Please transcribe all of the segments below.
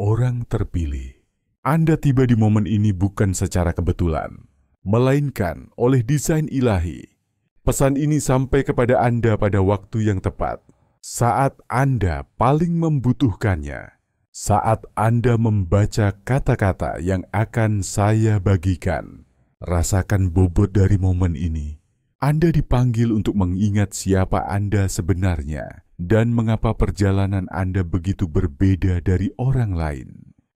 orang terpilih. Anda tiba di momen ini bukan secara kebetulan, melainkan oleh desain ilahi. Pesan ini sampai kepada Anda pada waktu yang tepat, saat Anda paling membutuhkannya. Saat Anda membaca kata-kata yang akan saya bagikan, rasakan bobot dari momen ini. Anda dipanggil untuk mengingat siapa Anda sebenarnya dan mengapa perjalanan Anda begitu berbeda dari orang lain.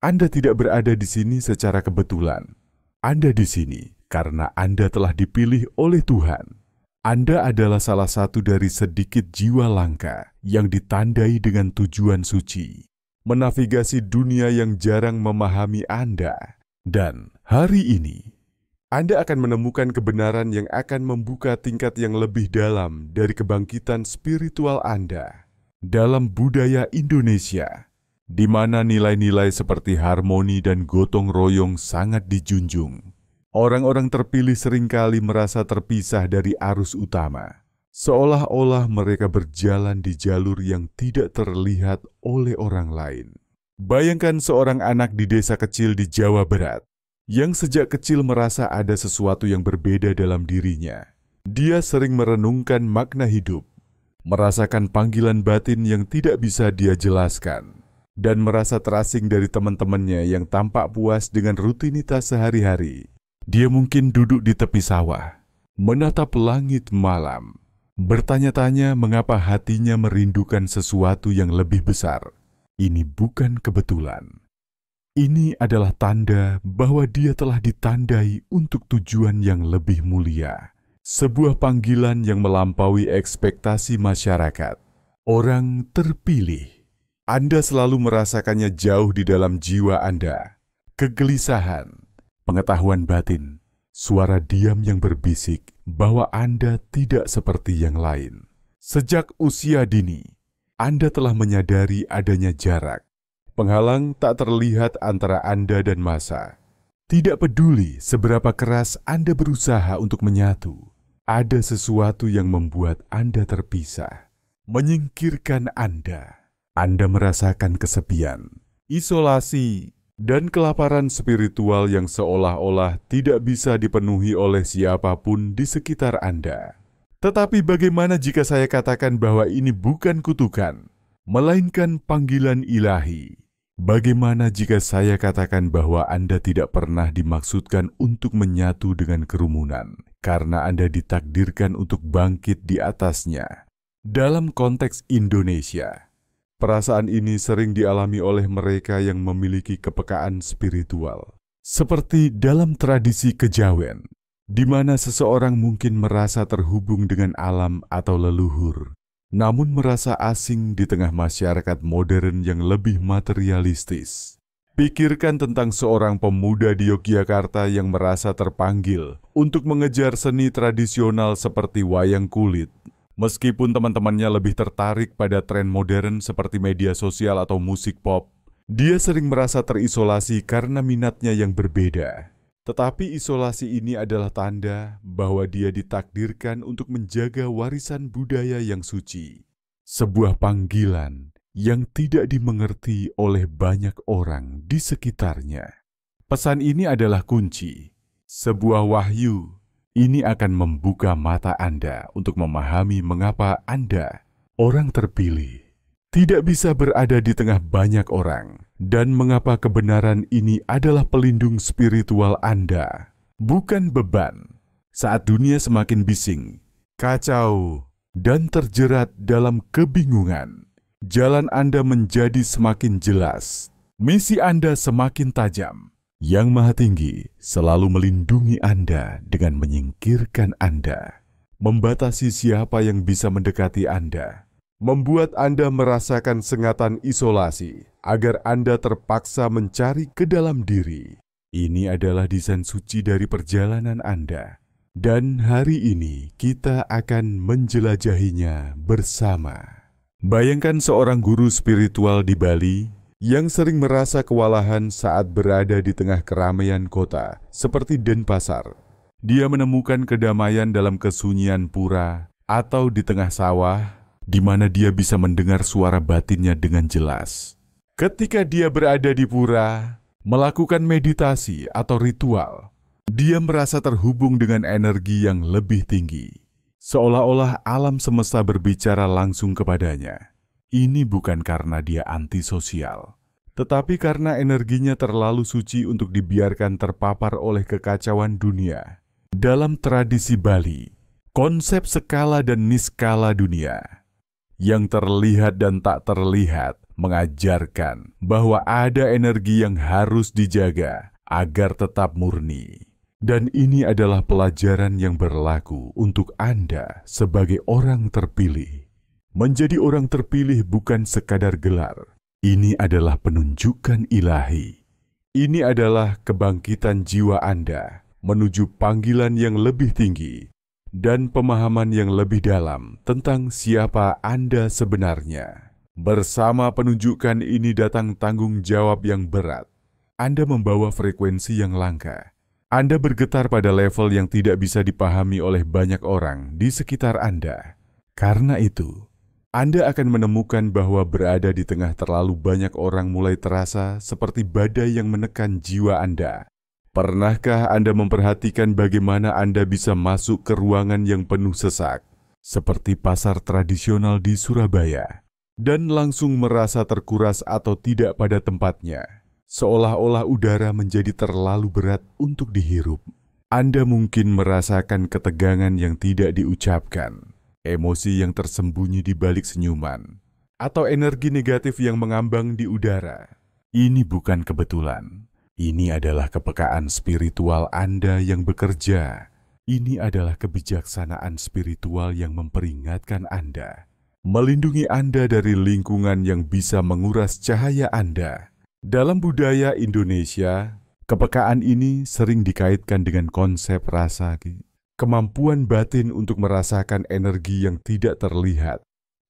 Anda tidak berada di sini secara kebetulan. Anda di sini karena Anda telah dipilih oleh Tuhan. Anda adalah salah satu dari sedikit jiwa langka yang ditandai dengan tujuan suci, menavigasi dunia yang jarang memahami Anda. Dan hari ini, Anda akan menemukan kebenaran yang akan membuka tingkat yang lebih dalam dari kebangkitan spiritual Anda. Dalam budaya Indonesia, di mana nilai-nilai seperti harmoni dan gotong royong sangat dijunjung, orang-orang terpilih seringkali merasa terpisah dari arus utama, seolah-olah mereka berjalan di jalur yang tidak terlihat oleh orang lain. Bayangkan seorang anak di desa kecil di Jawa Barat, yang sejak kecil merasa ada sesuatu yang berbeda dalam dirinya. Dia sering merenungkan makna hidup, merasakan panggilan batin yang tidak bisa dia jelaskan, dan merasa terasing dari teman-temannya yang tampak puas dengan rutinitas sehari-hari. Dia mungkin duduk di tepi sawah, menatap langit malam, bertanya-tanya mengapa hatinya merindukan sesuatu yang lebih besar. Ini bukan kebetulan. Ini adalah tanda bahwa dia telah ditandai untuk tujuan yang lebih mulia. Sebuah panggilan yang melampaui ekspektasi masyarakat. Orang terpilih. Anda selalu merasakannya jauh di dalam jiwa Anda. Kegelisahan, pengetahuan batin, suara diam yang berbisik bahwa Anda tidak seperti yang lain. Sejak usia dini, Anda telah menyadari adanya jarak. Penghalang tak terlihat antara Anda dan masa. Tidak peduli seberapa keras Anda berusaha untuk menyatu, ada sesuatu yang membuat Anda terpisah, menyingkirkan Anda. Anda merasakan kesepian, isolasi, dan kelaparan spiritual yang seolah-olah tidak bisa dipenuhi oleh siapapun di sekitar Anda. Tetapi bagaimana jika saya katakan bahwa ini bukan kutukan, melainkan panggilan ilahi? Bagaimana jika saya katakan bahwa Anda tidak pernah dimaksudkan untuk menyatu dengan kerumunan, karena Anda ditakdirkan untuk bangkit di atasnya? Dalam konteks Indonesia, perasaan ini sering dialami oleh mereka yang memiliki kepekaan spiritual. Seperti dalam tradisi kejawen, di mana seseorang mungkin merasa terhubung dengan alam atau leluhur, namun merasa asing di tengah masyarakat modern yang lebih materialistis. Pikirkan tentang seorang pemuda di Yogyakarta yang merasa terpanggil untuk mengejar seni tradisional seperti wayang kulit. Meskipun teman-temannya lebih tertarik pada tren modern seperti media sosial atau musik pop, dia sering merasa terisolasi karena minatnya yang berbeda. Tetapi isolasi ini adalah tanda bahwa dia ditakdirkan untuk menjaga warisan budaya yang suci. Sebuah panggilan yang tidak dimengerti oleh banyak orang di sekitarnya. Pesan ini adalah kunci. Sebuah wahyu. Ini akan membuka mata Anda untuk memahami mengapa Anda, orang terpilih, tidak bisa berada di tengah banyak orang, dan mengapa kebenaran ini adalah pelindung spiritual Anda, bukan beban. Saat dunia semakin bising, kacau, dan terjerat dalam kebingungan, jalan Anda menjadi semakin jelas, misi Anda semakin tajam. Yang Maha Tinggi selalu melindungi Anda dengan menyingkirkan Anda, membatasi siapa yang bisa mendekati Anda, membuat Anda merasakan sengatan isolasi agar Anda terpaksa mencari ke dalam diri. Ini adalah desain suci dari perjalanan Anda, dan hari ini kita akan menjelajahinya bersama. Bayangkan seorang guru spiritual di Bali yang sering merasa kewalahan saat berada di tengah keramaian kota seperti Denpasar. Dia menemukan kedamaian dalam kesunyian pura atau di tengah sawah, di mana dia bisa mendengar suara batinnya dengan jelas. Ketika dia berada di pura, melakukan meditasi atau ritual, dia merasa terhubung dengan energi yang lebih tinggi. Seolah-olah alam semesta berbicara langsung kepadanya. Ini bukan karena dia antisosial, tetapi karena energinya terlalu suci untuk dibiarkan terpapar oleh kekacauan dunia. Dalam tradisi Bali, konsep skala dan niskala dunia, yang terlihat dan tak terlihat, mengajarkan bahwa ada energi yang harus dijaga agar tetap murni. Dan ini adalah pelajaran yang berlaku untuk Anda sebagai orang terpilih. Menjadi orang terpilih bukan sekadar gelar. Ini adalah penunjukan ilahi. Ini adalah kebangkitan jiwa Anda menuju panggilan yang lebih tinggi dan pemahaman yang lebih dalam tentang siapa Anda sebenarnya. Bersama penunjukan ini datang tanggung jawab yang berat. Anda membawa frekuensi yang langka. Anda bergetar pada level yang tidak bisa dipahami oleh banyak orang di sekitar Anda. Karena itu, Anda akan menemukan bahwa berada di tengah terlalu banyak orang mulai terasa seperti badai yang menekan jiwa Anda. Pernahkah Anda memperhatikan bagaimana Anda bisa masuk ke ruangan yang penuh sesak, seperti pasar tradisional di Surabaya, dan langsung merasa terkuras atau tidak pada tempatnya, seolah-olah udara menjadi terlalu berat untuk dihirup? Anda mungkin merasakan ketegangan yang tidak diucapkan, emosi yang tersembunyi di balik senyuman, atau energi negatif yang mengambang di udara. Ini bukan kebetulan. Ini adalah kepekaan spiritual Anda yang bekerja. Ini adalah kebijaksanaan spiritual yang memperingatkan Anda, melindungi Anda dari lingkungan yang bisa menguras cahaya Anda. Dalam budaya Indonesia, kepekaan ini sering dikaitkan dengan konsep rasa, kemampuan batin untuk merasakan energi yang tidak terlihat.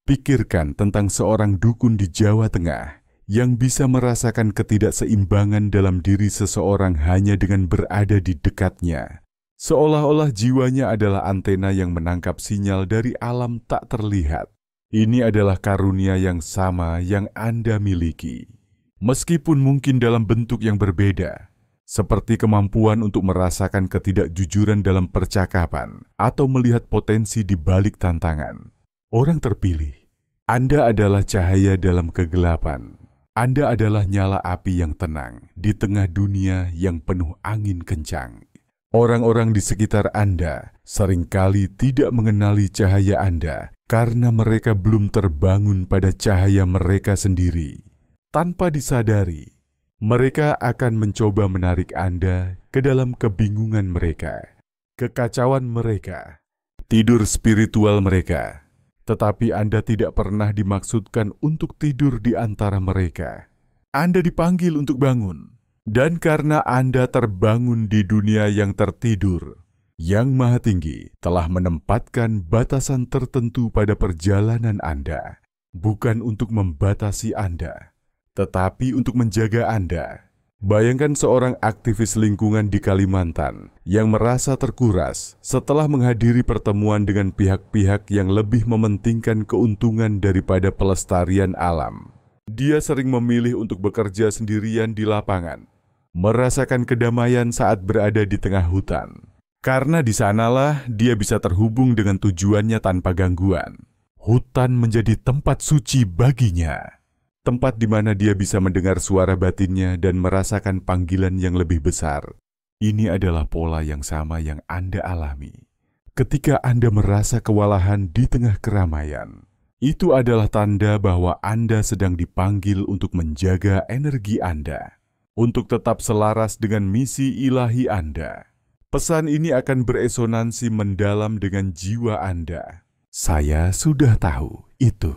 Pikirkan tentang seorang dukun di Jawa Tengah yang bisa merasakan ketidakseimbangan dalam diri seseorang hanya dengan berada di dekatnya. Seolah-olah jiwanya adalah antena yang menangkap sinyal dari alam tak terlihat. Ini adalah karunia yang sama yang Anda miliki, meskipun mungkin dalam bentuk yang berbeda, seperti kemampuan untuk merasakan ketidakjujuran dalam percakapan atau melihat potensi di balik tantangan. Orang terpilih, Anda adalah cahaya dalam kegelapan. Anda adalah nyala api yang tenang di tengah dunia yang penuh angin kencang. Orang-orang di sekitar Anda seringkali tidak mengenali cahaya Anda karena mereka belum terbangun pada cahaya mereka sendiri. Tanpa disadari, mereka akan mencoba menarik Anda ke dalam kebingungan mereka, kekacauan mereka, tidur spiritual mereka. Tetapi Anda tidak pernah dimaksudkan untuk tidur di antara mereka. Anda dipanggil untuk bangun. Dan karena Anda terbangun di dunia yang tertidur, Yang Maha Tinggi telah menempatkan batasan tertentu pada perjalanan Anda, bukan untuk membatasi Anda, tetapi untuk menjaga Anda. Bayangkan seorang aktivis lingkungan di Kalimantan yang merasa terkuras setelah menghadiri pertemuan dengan pihak-pihak yang lebih mementingkan keuntungan daripada pelestarian alam. Dia sering memilih untuk bekerja sendirian di lapangan, merasakan kedamaian saat berada di tengah hutan. Karena di sanalah dia bisa terhubung dengan tujuannya tanpa gangguan. Hutan menjadi tempat suci baginya. Tempat di mana dia bisa mendengar suara batinnya dan merasakan panggilan yang lebih besar. Ini adalah pola yang sama yang Anda alami. Ketika Anda merasa kewalahan di tengah keramaian, itu adalah tanda bahwa Anda sedang dipanggil untuk menjaga energi Anda, untuk tetap selaras dengan misi ilahi Anda. Pesan ini akan beresonansi mendalam dengan jiwa Anda. Saya sudah tahu itu.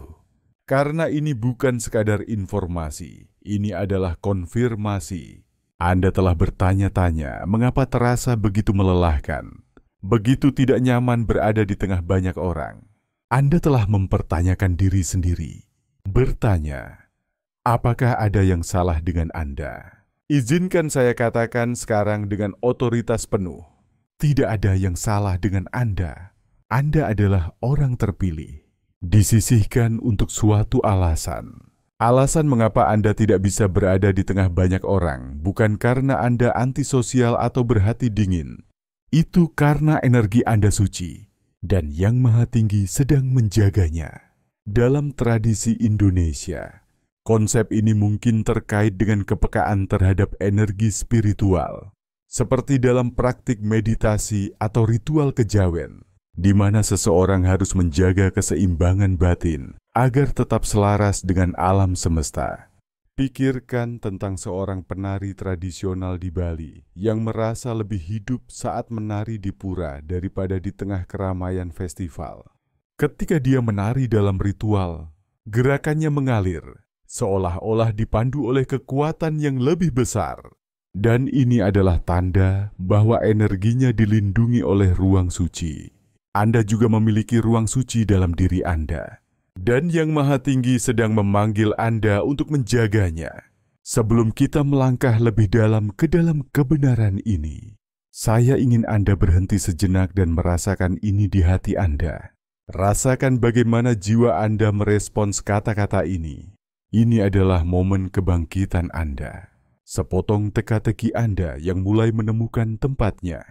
Karena ini bukan sekadar informasi, ini adalah konfirmasi. Anda telah bertanya-tanya mengapa terasa begitu melelahkan, begitu tidak nyaman berada di tengah banyak orang. Anda telah mempertanyakan diri sendiri, bertanya, apakah ada yang salah dengan Anda? Izinkan saya katakan sekarang dengan otoritas penuh, tidak ada yang salah dengan Anda. Anda adalah orang terpilih. Disisihkan untuk suatu alasan. Alasan mengapa Anda tidak bisa berada di tengah banyak orang bukan karena Anda antisosial atau berhati dingin. Itu karena energi Anda suci, dan Yang Maha Tinggi sedang menjaganya. Dalam tradisi Indonesia, konsep ini mungkin terkait dengan kepekaan terhadap energi spiritual, seperti dalam praktik meditasi atau ritual kejawen, di mana seseorang harus menjaga keseimbangan batin agar tetap selaras dengan alam semesta. Pikirkan tentang seorang penari tradisional di Bali yang merasa lebih hidup saat menari di pura daripada di tengah keramaian festival. Ketika dia menari dalam ritual, gerakannya mengalir, seolah-olah dipandu oleh kekuatan yang lebih besar. Dan ini adalah tanda bahwa energinya dilindungi oleh ruang suci. Anda juga memiliki ruang suci dalam diri Anda. Dan Yang Maha Tinggi sedang memanggil Anda untuk menjaganya. Sebelum kita melangkah lebih dalam ke dalam kebenaran ini, saya ingin Anda berhenti sejenak dan merasakan ini di hati Anda. Rasakan bagaimana jiwa Anda merespons kata-kata ini. Ini adalah momen kebangkitan Anda. Sepotong teka-teki Anda yang mulai menemukan tempatnya.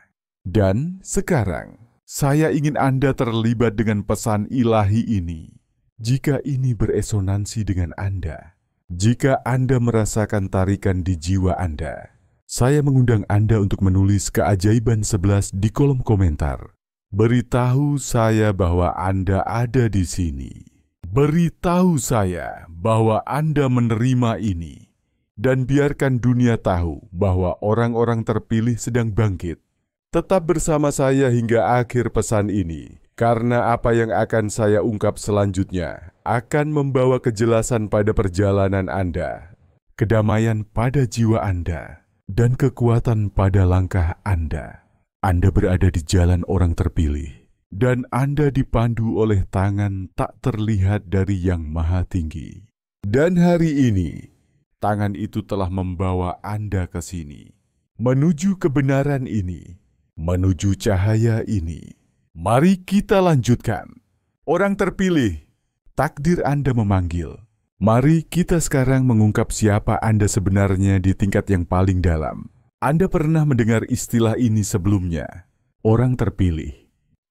Dan sekarang, saya ingin Anda terlibat dengan pesan ilahi ini. Jika ini beresonansi dengan Anda, jika Anda merasakan tarikan di jiwa Anda, saya mengundang Anda untuk menulis keajaiban 11 di kolom komentar. Beritahu saya bahwa Anda ada di sini. Beritahu saya bahwa Anda menerima ini. Dan biarkan dunia tahu bahwa orang-orang terpilih sedang bangkit. Tetap bersama saya hingga akhir pesan ini. Karena apa yang akan saya ungkap selanjutnya akan membawa kejelasan pada perjalanan Anda, kedamaian pada jiwa Anda, dan kekuatan pada langkah Anda. Anda berada di jalan orang terpilih, dan Anda dipandu oleh tangan tak terlihat dari Yang Maha Tinggi. Dan hari ini, tangan itu telah membawa Anda ke sini, menuju kebenaran ini, menuju cahaya ini. Mari kita lanjutkan. Orang terpilih, takdir Anda memanggil. Mari kita sekarang mengungkap siapa Anda sebenarnya di tingkat yang paling dalam. Anda pernah mendengar istilah ini sebelumnya, orang terpilih.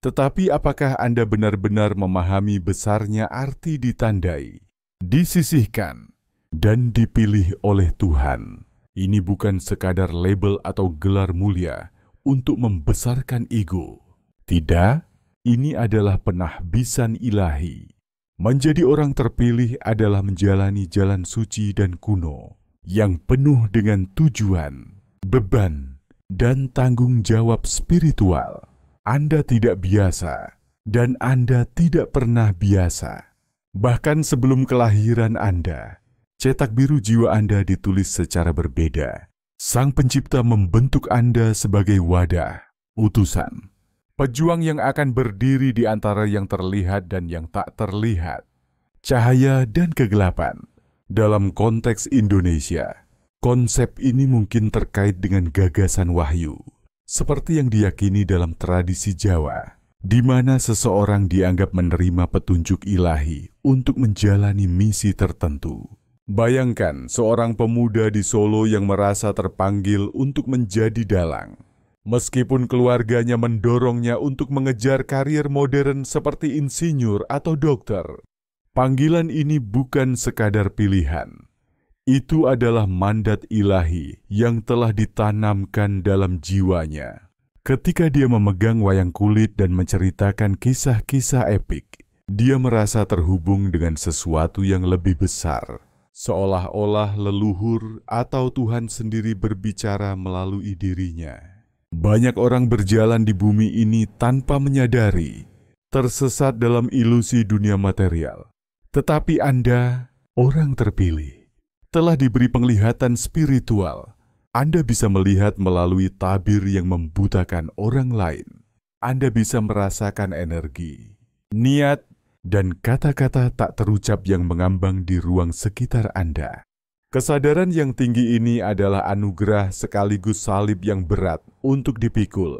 Tetapi apakah Anda benar-benar memahami besarnya arti ditandai, disisihkan, dan dipilih oleh Tuhan? Ini bukan sekadar label atau gelar mulia untuk membesarkan ego. Tidak, ini adalah penahbisan ilahi. Menjadi orang terpilih adalah menjalani jalan suci dan kuno yang penuh dengan tujuan, beban, dan tanggung jawab spiritual. Anda tidak biasa, dan Anda tidak pernah biasa. Bahkan sebelum kelahiran Anda, cetak biru jiwa Anda ditulis secara berbeda. Sang Pencipta membentuk Anda sebagai wadah, utusan, pejuang yang akan berdiri di antara yang terlihat dan yang tak terlihat, cahaya dan kegelapan. Dalam konteks Indonesia, konsep ini mungkin terkait dengan gagasan wahyu, seperti yang diyakini dalam tradisi Jawa, di mana seseorang dianggap menerima petunjuk ilahi untuk menjalani misi tertentu. Bayangkan seorang pemuda di Solo yang merasa terpanggil untuk menjadi dalang. Meskipun keluarganya mendorongnya untuk mengejar karir modern seperti insinyur atau dokter, panggilan ini bukan sekadar pilihan. Itu adalah mandat ilahi yang telah ditanamkan dalam jiwanya. Ketika dia memegang wayang kulit dan menceritakan kisah-kisah epik, dia merasa terhubung dengan sesuatu yang lebih besar, seolah-olah leluhur atau Tuhan sendiri berbicara melalui dirinya. Banyak orang berjalan di bumi ini tanpa menyadari, tersesat dalam ilusi dunia material. Tetapi Anda, orang terpilih, telah diberi penglihatan spiritual. Anda bisa melihat melalui tabir yang membutakan orang lain. Anda bisa merasakan energi, niat, dan kata-kata tak terucap yang mengambang di ruang sekitar Anda. Kesadaran yang tinggi ini adalah anugerah sekaligus salib yang berat untuk dipikul.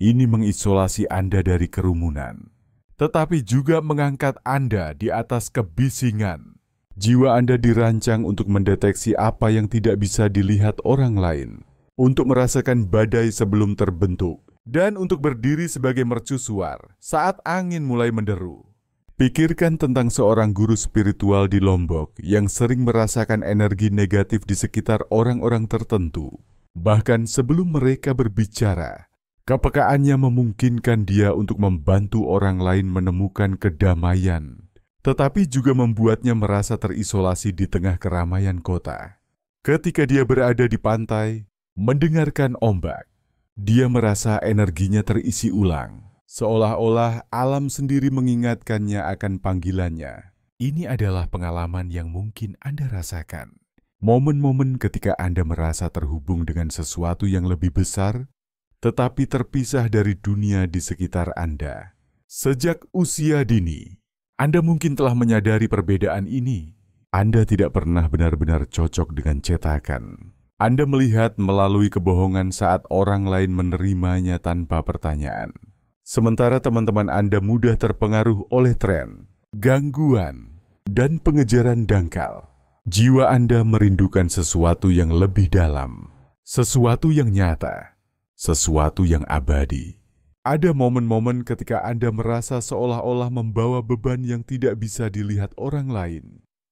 Ini mengisolasi Anda dari kerumunan, tetapi juga mengangkat Anda di atas kebisingan, Jiwa Anda dirancang untuk mendeteksi apa yang tidak bisa dilihat orang lain, untuk merasakan badai sebelum terbentuk, dan untuk berdiri sebagai mercusuar saat angin mulai menderu. Pikirkan tentang seorang guru spiritual di Lombok yang sering merasakan energi negatif di sekitar orang-orang tertentu. Bahkan sebelum mereka berbicara, kepekaannya memungkinkan dia untuk membantu orang lain menemukan kedamaian, tetapi juga membuatnya merasa terisolasi di tengah keramaian kota. Ketika dia berada di pantai, mendengarkan ombak, dia merasa energinya terisi ulang, seolah-olah alam sendiri mengingatkannya akan panggilannya. Ini adalah pengalaman yang mungkin Anda rasakan. Momen-momen ketika Anda merasa terhubung dengan sesuatu yang lebih besar, tetapi terpisah dari dunia di sekitar Anda. Sejak usia dini, Anda mungkin telah menyadari perbedaan ini. Anda tidak pernah benar-benar cocok dengan cetakan. Anda melihat melalui kebohongan saat orang lain menerimanya tanpa pertanyaan. Sementara teman-teman Anda mudah terpengaruh oleh tren, gangguan, dan pengejaran dangkal. Jiwa Anda merindukan sesuatu yang lebih dalam, sesuatu yang nyata, sesuatu yang abadi. Ada momen-momen ketika Anda merasa seolah-olah membawa beban yang tidak bisa dilihat orang lain.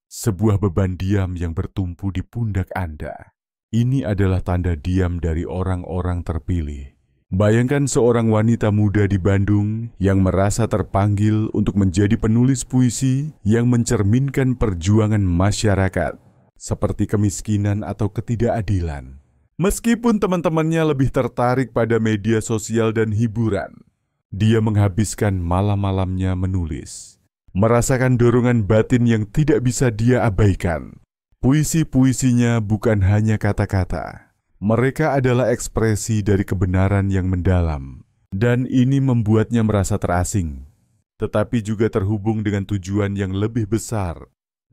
Sebuah beban diam yang bertumpu di pundak Anda. Ini adalah tanda diam dari orang-orang terpilih. Bayangkan seorang wanita muda di Bandung yang merasa terpanggil untuk menjadi penulis puisi yang mencerminkan perjuangan masyarakat, seperti kemiskinan atau ketidakadilan. Meskipun teman-temannya lebih tertarik pada media sosial dan hiburan, dia menghabiskan malam-malamnya menulis, merasakan dorongan batin yang tidak bisa dia abaikan. Puisi-puisinya bukan hanya kata-kata, mereka adalah ekspresi dari kebenaran yang mendalam, dan ini membuatnya merasa terasing, tetapi juga terhubung dengan tujuan yang lebih besar.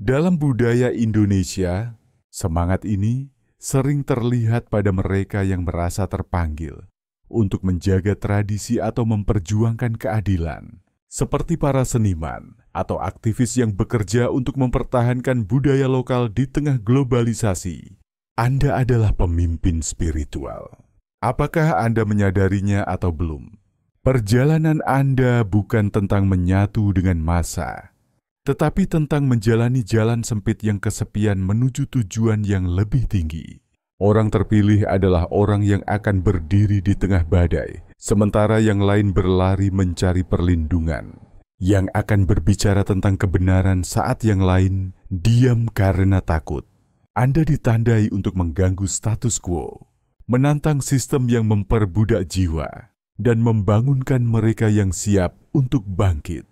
Dalam budaya Indonesia, semangat ini sering terlihat pada mereka yang merasa terpanggil untuk menjaga tradisi atau memperjuangkan keadilan, seperti para seniman atau aktivis yang bekerja untuk mempertahankan budaya lokal di tengah globalisasi. Anda adalah pemimpin spiritual. Apakah Anda menyadarinya atau belum? Perjalanan Anda bukan tentang menyatu dengan massa, tetapi tentang menjalani jalan sempit yang kesepian menuju tujuan yang lebih tinggi. Orang terpilih adalah orang yang akan berdiri di tengah badai, sementara yang lain berlari mencari perlindungan. Yang akan berbicara tentang kebenaran saat yang lain diam karena takut. Anda ditandai untuk mengganggu status quo, menantang sistem yang memperbudak jiwa, dan membangunkan mereka yang siap untuk bangkit.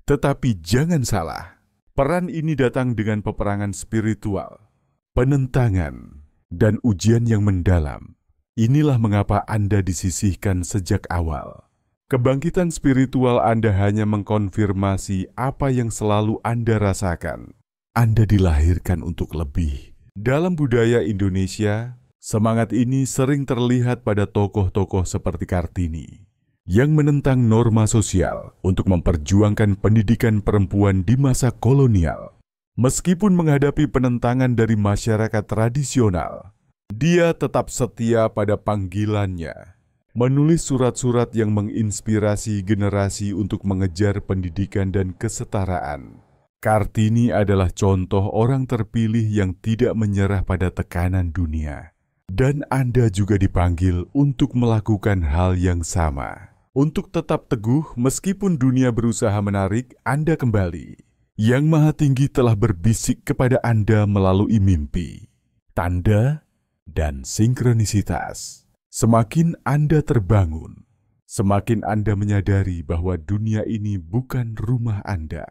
Tetapi jangan salah, peran ini datang dengan peperangan spiritual, penentangan, dan ujian yang mendalam. Inilah mengapa Anda disisihkan sejak awal. Kebangkitan spiritual Anda hanya mengkonfirmasi apa yang selalu Anda rasakan. Anda dilahirkan untuk lebih. Dalam budaya Indonesia, semangat ini sering terlihat pada tokoh-tokoh seperti Kartini, yang menentang norma sosial untuk memperjuangkan pendidikan perempuan di masa kolonial. Meskipun menghadapi penentangan dari masyarakat tradisional, dia tetap setia pada panggilannya, menulis surat-surat yang menginspirasi generasi untuk mengejar pendidikan dan kesetaraan. Kartini adalah contoh orang terpilih yang tidak menyerah pada tekanan dunia. Dan Anda juga dipanggil untuk melakukan hal yang sama. Untuk tetap teguh meskipun dunia berusaha menarik Anda kembali. Yang Maha Tinggi telah berbisik kepada Anda melalui mimpi, tanda, dan sinkronisitas. Semakin Anda terbangun, semakin Anda menyadari bahwa dunia ini bukan rumah Anda.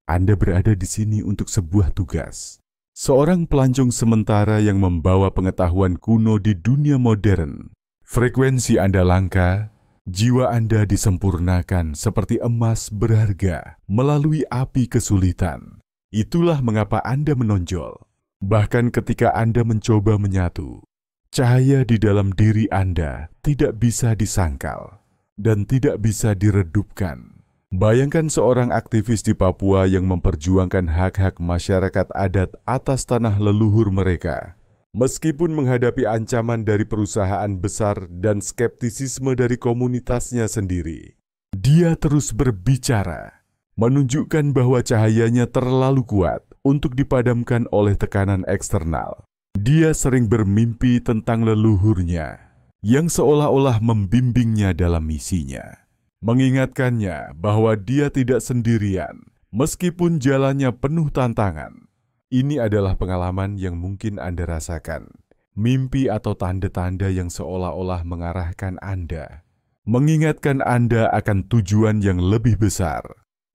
Anda berada di sini untuk sebuah tugas. Seorang pelancong sementara yang membawa pengetahuan kuno di dunia modern. Frekuensi Anda langka, jiwa Anda disempurnakan seperti emas berharga melalui api kesulitan. Itulah mengapa Anda menonjol. Bahkan ketika Anda mencoba menyatu, cahaya di dalam diri Anda tidak bisa disangkal dan tidak bisa diredupkan. Bayangkan seorang aktivis di Papua yang memperjuangkan hak-hak masyarakat adat atas tanah leluhur mereka. Meskipun menghadapi ancaman dari perusahaan besar dan skeptisisme dari komunitasnya sendiri, dia terus berbicara, menunjukkan bahwa cahayanya terlalu kuat untuk dipadamkan oleh tekanan eksternal. Dia sering bermimpi tentang leluhurnya yang seolah-olah membimbingnya dalam misinya, mengingatkannya bahwa dia tidak sendirian meskipun jalannya penuh tantangan. Ini adalah pengalaman yang mungkin Anda rasakan, mimpi atau tanda-tanda yang seolah-olah mengarahkan Anda, mengingatkan Anda akan tujuan yang lebih besar.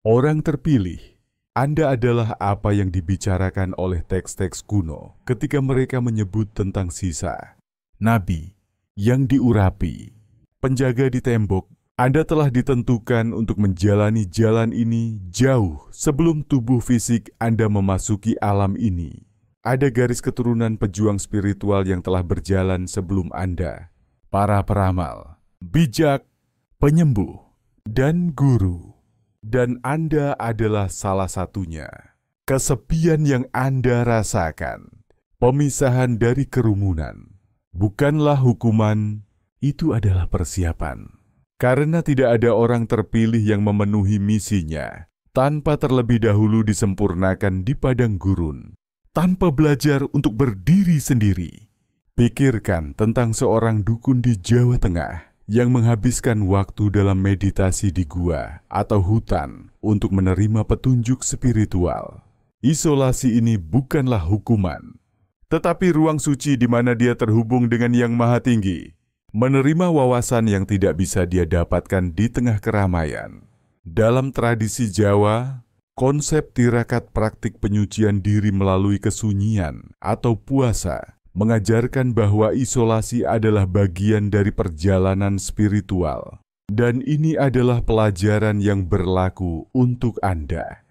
Orang terpilih, Anda adalah apa yang dibicarakan oleh teks-teks kuno ketika mereka menyebut tentang sisa, nabi yang diurapi, penjaga di tembok. Anda telah ditentukan untuk menjalani jalan ini jauh sebelum tubuh fisik Anda memasuki alam ini. Ada garis keturunan pejuang spiritual yang telah berjalan sebelum Anda, para peramal, bijak, penyembuh, dan guru. Dan Anda adalah salah satunya. Kesepian yang Anda rasakan, pemisahan dari kerumunan, bukanlah hukuman, itu adalah persiapan. Karena tidak ada orang terpilih yang memenuhi misinya tanpa terlebih dahulu disempurnakan di padang gurun, tanpa belajar untuk berdiri sendiri. Pikirkan tentang seorang dukun di Jawa Tengah yang menghabiskan waktu dalam meditasi di gua atau hutan untuk menerima petunjuk spiritual. Isolasi ini bukanlah hukuman, tetapi ruang suci di mana dia terhubung dengan Yang Maha Tinggi, menerima wawasan yang tidak bisa dia dapatkan di tengah keramaian. Dalam tradisi Jawa, konsep tirakat praktik penyucian diri melalui kesunyian atau puasa mengajarkan bahwa isolasi adalah bagian dari perjalanan spiritual. Dan ini adalah pelajaran yang berlaku untuk Anda.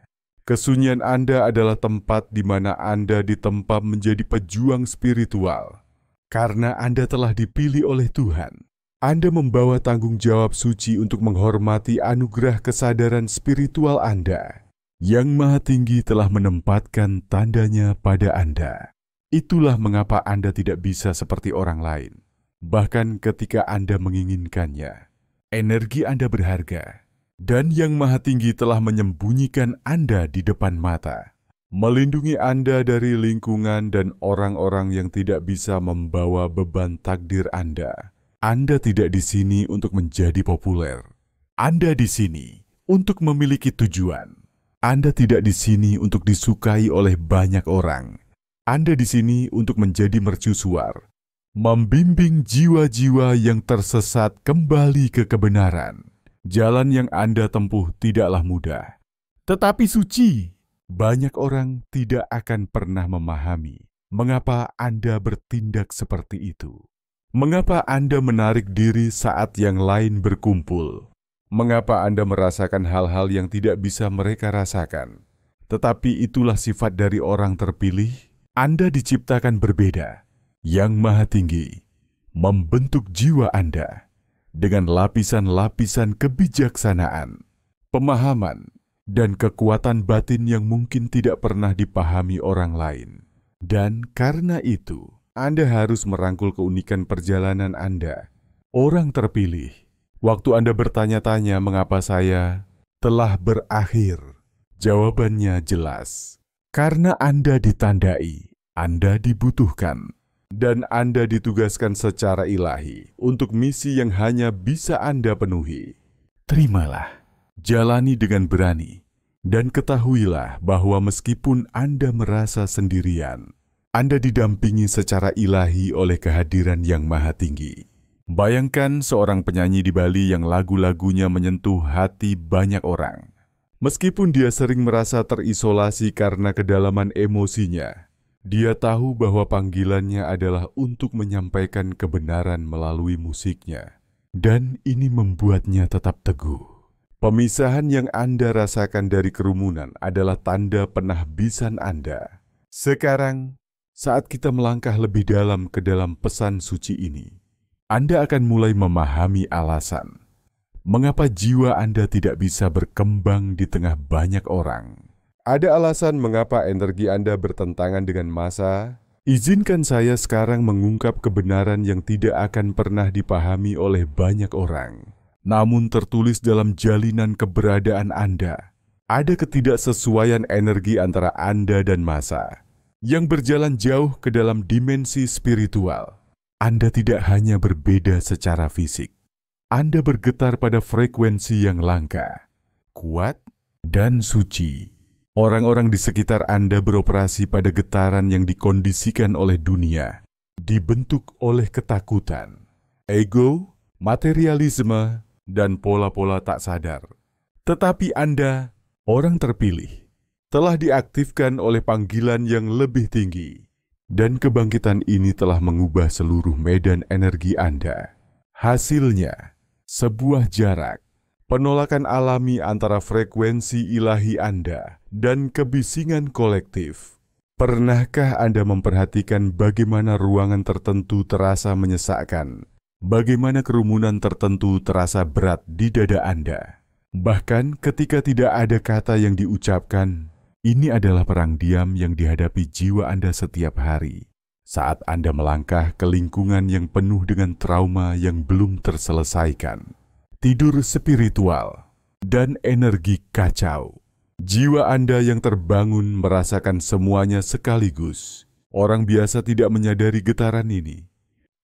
Kesunyian Anda adalah tempat di mana Anda ditempa menjadi pejuang spiritual. Karena Anda telah dipilih oleh Tuhan, Anda membawa tanggung jawab suci untuk menghormati anugerah kesadaran spiritual Anda. Yang Maha Tinggi telah menempatkan tandanya pada Anda. Itulah mengapa Anda tidak bisa seperti orang lain. Bahkan ketika Anda menginginkannya, energi Anda berharga. Dan Yang Maha Tinggi telah menyembunyikan Anda di depan mata, melindungi Anda dari lingkungan dan orang-orang yang tidak bisa membawa beban takdir Anda. Anda tidak di sini untuk menjadi populer. Anda di sini untuk memiliki tujuan. Anda tidak di sini untuk disukai oleh banyak orang. Anda di sini untuk menjadi mercusuar, membimbing jiwa-jiwa yang tersesat kembali ke kebenaran. Jalan yang Anda tempuh tidaklah mudah, tetapi suci. Banyak orang tidak akan pernah memahami mengapa Anda bertindak seperti itu. Mengapa Anda menarik diri saat yang lain berkumpul? Mengapa Anda merasakan hal-hal yang tidak bisa mereka rasakan? Tetapi itulah sifat dari orang terpilih. Anda diciptakan berbeda. Yang Maha Tinggi membentuk jiwa Anda dengan lapisan-lapisan kebijaksanaan, pemahaman, dan kekuatan batin yang mungkin tidak pernah dipahami orang lain. Dan karena itu, Anda harus merangkul keunikan perjalanan Anda. Orang terpilih, waktu Anda bertanya-tanya mengapa saya telah berakhir, jawabannya jelas. Karena Anda ditandai, Anda dibutuhkan, dan Anda ditugaskan secara ilahi untuk misi yang hanya bisa Anda penuhi. Terimalah, jalani dengan berani, dan ketahuilah bahwa meskipun Anda merasa sendirian, Anda didampingi secara ilahi oleh kehadiran Yang Maha Tinggi. Bayangkan seorang penyanyi di Bali yang lagu-lagunya menyentuh hati banyak orang. Meskipun dia sering merasa terisolasi karena kedalaman emosinya, dia tahu bahwa panggilannya adalah untuk menyampaikan kebenaran melalui musiknya. Dan ini membuatnya tetap teguh. Pemisahan yang Anda rasakan dari kerumunan adalah tanda penahbisan Anda. Sekarang, saat kita melangkah lebih dalam ke dalam pesan suci ini, Anda akan mulai memahami alasan Mengapa jiwa Anda tidak bisa berkembang di tengah banyak orang? Ada alasan mengapa energi Anda bertentangan dengan massa? Izinkan saya sekarang mengungkap kebenaran yang tidak akan pernah dipahami oleh banyak orang. Namun tertulis dalam jalinan keberadaan Anda. Ada ketidaksesuaian energi antara Anda dan massa yang berjalan jauh ke dalam dimensi spiritual. Anda tidak hanya berbeda secara fisik. Anda bergetar pada frekuensi yang langka, kuat, dan suci. Orang-orang di sekitar Anda beroperasi pada getaran yang dikondisikan oleh dunia, dibentuk oleh ketakutan, ego, materialisme, dan pola-pola tak sadar. Tetapi Anda, orang terpilih, telah diaktifkan oleh panggilan yang lebih tinggi, dan kebangkitan ini telah mengubah seluruh medan energi Anda. Hasilnya, sebuah jarak, penolakan alami antara frekuensi ilahi Anda dan kebisingan kolektif. Pernahkah Anda memperhatikan bagaimana ruangan tertentu terasa menyesakkan? Bagaimana kerumunan tertentu terasa berat di dada Anda? Bahkan ketika tidak ada kata yang diucapkan, ini adalah perang diam yang dihadapi jiwa Anda setiap hari. Saat Anda melangkah ke lingkungan yang penuh dengan trauma yang belum terselesaikan. Tidur spiritual, dan energi kacau. Jiwa Anda yang terbangun merasakan semuanya sekaligus. Orang biasa tidak menyadari getaran ini,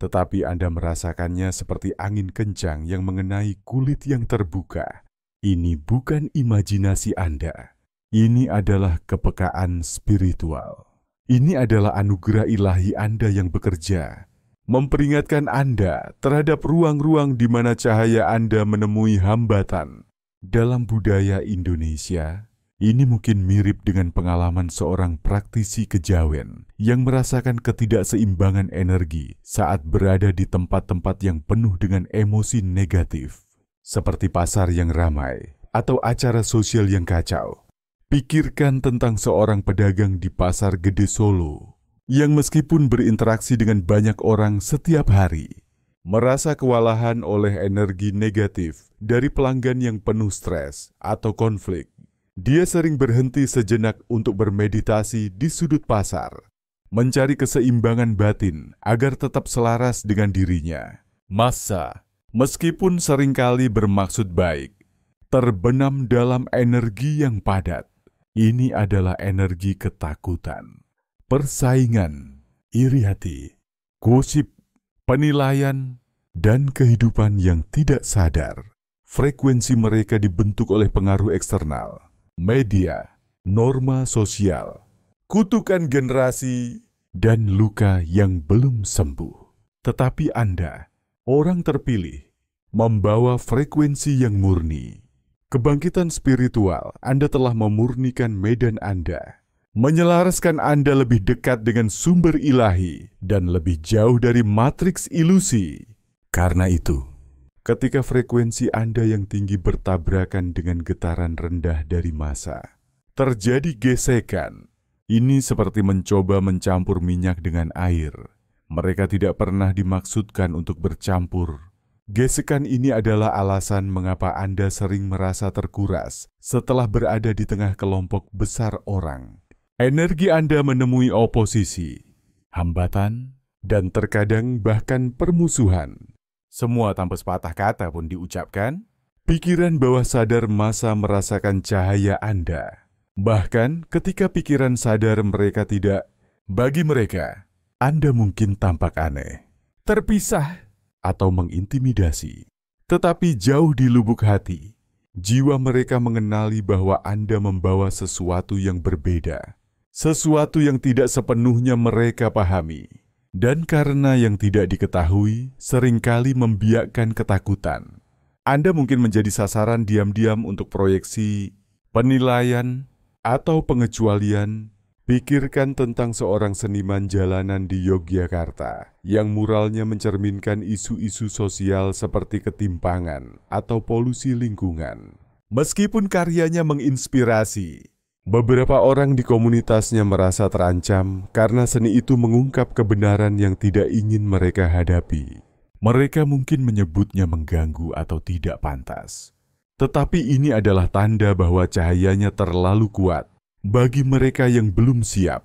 tetapi Anda merasakannya seperti angin kencang yang mengenai kulit yang terbuka. Ini bukan imajinasi Anda. Ini adalah kepekaan spiritual. Ini adalah anugerah ilahi Anda yang bekerja, memperingatkan Anda terhadap ruang-ruang di mana cahaya Anda menemui hambatan. Dalam budaya Indonesia, ini mungkin mirip dengan pengalaman seorang praktisi kejawen yang merasakan ketidakseimbangan energi saat berada di tempat-tempat yang penuh dengan emosi negatif, seperti pasar yang ramai atau acara sosial yang kacau. Pikirkan tentang seorang pedagang di Pasar Gede Solo yang meskipun berinteraksi dengan banyak orang setiap hari, merasa kewalahan oleh energi negatif dari pelanggan yang penuh stres atau konflik. Dia sering berhenti sejenak untuk bermeditasi di sudut pasar, mencari keseimbangan batin agar tetap selaras dengan dirinya. Massa, meskipun seringkali bermaksud baik, terbenam dalam energi yang padat. Ini adalah energi ketakutan, persaingan, iri hati, gosip, penilaian, dan kehidupan yang tidak sadar. Frekuensi mereka dibentuk oleh pengaruh eksternal, media, norma sosial, kutukan generasi, dan luka yang belum sembuh. Tetapi Anda, orang terpilih, membawa frekuensi yang murni. Kebangkitan spiritual Anda telah memurnikan medan Anda, menyelaraskan Anda lebih dekat dengan sumber ilahi dan lebih jauh dari matriks ilusi. Karena itu, ketika frekuensi Anda yang tinggi bertabrakan dengan getaran rendah dari massa, terjadi gesekan. Ini seperti mencoba mencampur minyak dengan air. Mereka tidak pernah dimaksudkan untuk bercampur. Gesekan ini adalah alasan mengapa Anda sering merasa terkuras setelah berada di tengah kelompok besar orang. Energi Anda menemui oposisi, hambatan, dan terkadang bahkan permusuhan. Semua tanpa sepatah kata pun diucapkan. Pikiran bawah sadar massa merasakan cahaya Anda. Bahkan ketika pikiran sadar mereka tidak, bagi mereka, Anda mungkin tampak aneh, terpisah, atau mengintimidasi. Tetapi jauh di lubuk hati, jiwa mereka mengenali bahwa Anda membawa sesuatu yang berbeda, sesuatu yang tidak sepenuhnya mereka pahami. Dan karena yang tidak diketahui seringkali membiakkan ketakutan, Anda mungkin menjadi sasaran diam-diam untuk proyeksi, penilaian, atau pengecualian. Pikirkan tentang seorang seniman jalanan di Yogyakarta yang muralnya mencerminkan isu-isu sosial seperti ketimpangan atau polusi lingkungan. Meskipun karyanya menginspirasi, beberapa orang di komunitasnya merasa terancam karena seni itu mengungkap kebenaran yang tidak ingin mereka hadapi. Mereka mungkin menyebutnya mengganggu atau tidak pantas. Tetapi ini adalah tanda bahwa cahayanya terlalu kuat bagi mereka yang belum siap.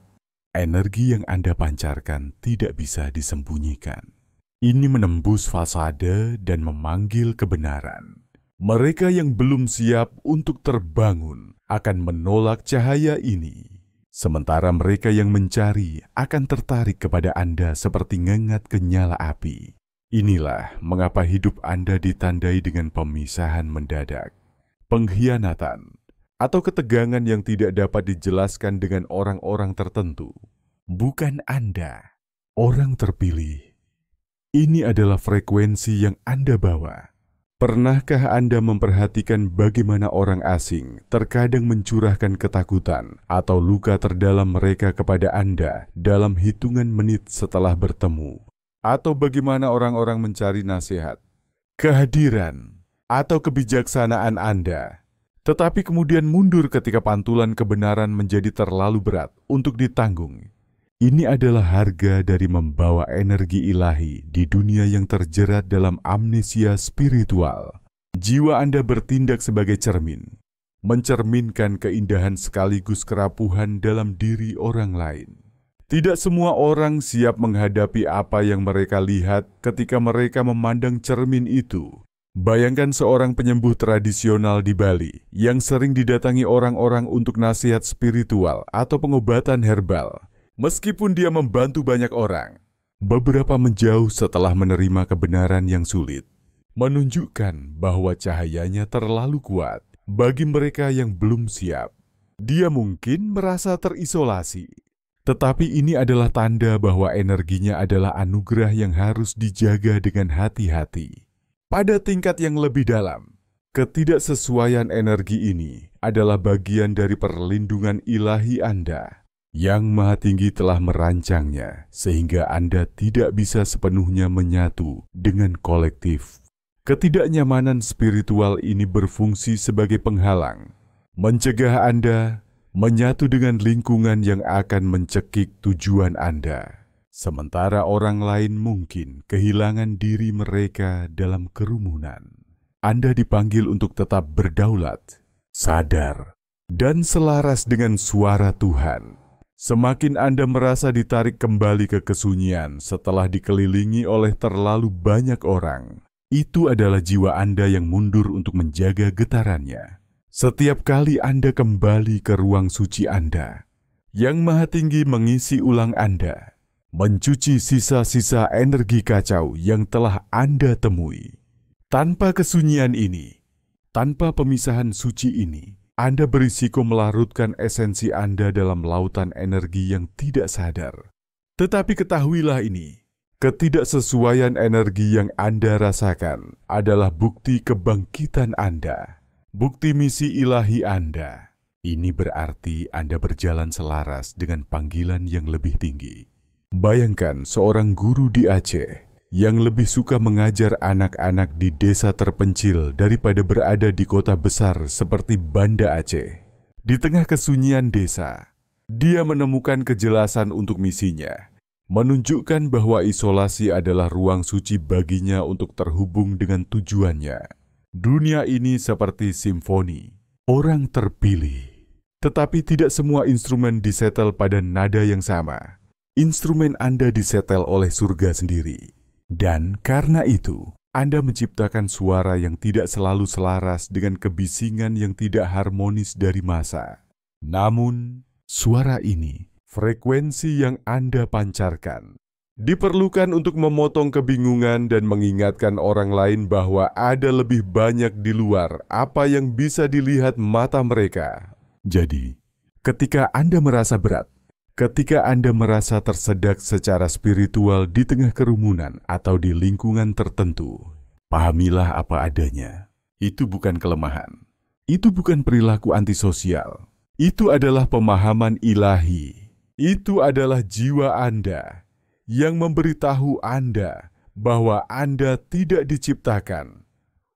Energi yang Anda pancarkan tidak bisa disembunyikan. Ini menembus fasade dan memanggil kebenaran. Mereka yang belum siap untuk terbangun akan menolak cahaya ini. Sementara mereka yang mencari akan tertarik kepada Anda seperti ngengat ke nyala api. Inilah mengapa hidup Anda ditandai dengan pemisahan mendadak, pengkhianatan, atau ketegangan yang tidak dapat dijelaskan dengan orang-orang tertentu. Bukan Anda, orang terpilih. Ini adalah frekuensi yang Anda bawa. Pernahkah Anda memperhatikan bagaimana orang asing terkadang mencurahkan ketakutan atau luka terdalam mereka kepada Anda dalam hitungan menit setelah bertemu? Atau bagaimana orang-orang mencari nasihat, kehadiran, atau kebijaksanaan Anda, tetapi kemudian mundur ketika pantulan kebenaran menjadi terlalu berat untuk ditanggung? Ini adalah harga dari membawa energi ilahi di dunia yang terjerat dalam amnesia spiritual. Jiwa Anda bertindak sebagai cermin, mencerminkan keindahan sekaligus kerapuhan dalam diri orang lain. Tidak semua orang siap menghadapi apa yang mereka lihat ketika mereka memandang cermin itu. Bayangkan seorang penyembuh tradisional di Bali yang sering didatangi orang-orang untuk nasihat spiritual atau pengobatan herbal. Meskipun dia membantu banyak orang, beberapa menjauh setelah menerima kebenaran yang sulit, menunjukkan bahwa cahayanya terlalu kuat bagi mereka yang belum siap. Dia mungkin merasa terisolasi, tetapi ini adalah tanda bahwa energinya adalah anugerah yang harus dijaga dengan hati-hati. Pada tingkat yang lebih dalam, ketidaksesuaian energi ini adalah bagian dari perlindungan ilahi Anda. Yang Maha Tinggi telah merancangnya sehingga Anda tidak bisa sepenuhnya menyatu dengan kolektif. Ketidaknyamanan spiritual ini berfungsi sebagai penghalang, mencegah Anda menyatu dengan lingkungan yang akan mencekik tujuan Anda. Sementara orang lain mungkin kehilangan diri mereka dalam kerumunan. Anda dipanggil untuk tetap berdaulat, sadar, dan selaras dengan suara Tuhan. Semakin Anda merasa ditarik kembali ke kesunyian setelah dikelilingi oleh terlalu banyak orang, itu adalah jiwa Anda yang mundur untuk menjaga getarannya. Setiap kali Anda kembali ke ruang suci Anda, Yang Maha Tinggi mengisi ulang Anda, mencuci sisa-sisa energi kacau yang telah Anda temui. Tanpa kesunyian ini, tanpa pemisahan suci ini, Anda berisiko melarutkan esensi Anda dalam lautan energi yang tidak sadar. Tetapi ketahuilah ini, ketidaksesuaian energi yang Anda rasakan adalah bukti kebangkitan Anda, bukti misi ilahi Anda. Ini berarti Anda berjalan selaras dengan panggilan yang lebih tinggi. Bayangkan seorang guru di Aceh yang lebih suka mengajar anak-anak di desa terpencil daripada berada di kota besar seperti Banda Aceh. Di tengah kesunyian desa, dia menemukan kejelasan untuk misinya, menunjukkan bahwa isolasi adalah ruang suci baginya untuk terhubung dengan tujuannya. Dunia ini seperti simfoni, orang terpilih. Tetapi tidak semua instrumen disetel pada nada yang sama. Instrumen Anda disetel oleh surga sendiri. Dan karena itu, Anda menciptakan suara yang tidak selalu selaras dengan kebisingan yang tidak harmonis dari massa. Namun, suara ini, frekuensi yang Anda pancarkan, diperlukan untuk memotong kebingungan dan mengingatkan orang lain bahwa ada lebih banyak di luar apa yang bisa dilihat mata mereka. Jadi, ketika Anda merasa berat, ketika Anda merasa tersedak secara spiritual di tengah kerumunan atau di lingkungan tertentu, pahamilah apa adanya. Itu bukan kelemahan. Itu bukan perilaku antisosial. Itu adalah pemahaman ilahi. Itu adalah jiwa Anda yang memberitahu Anda bahwa Anda tidak diciptakan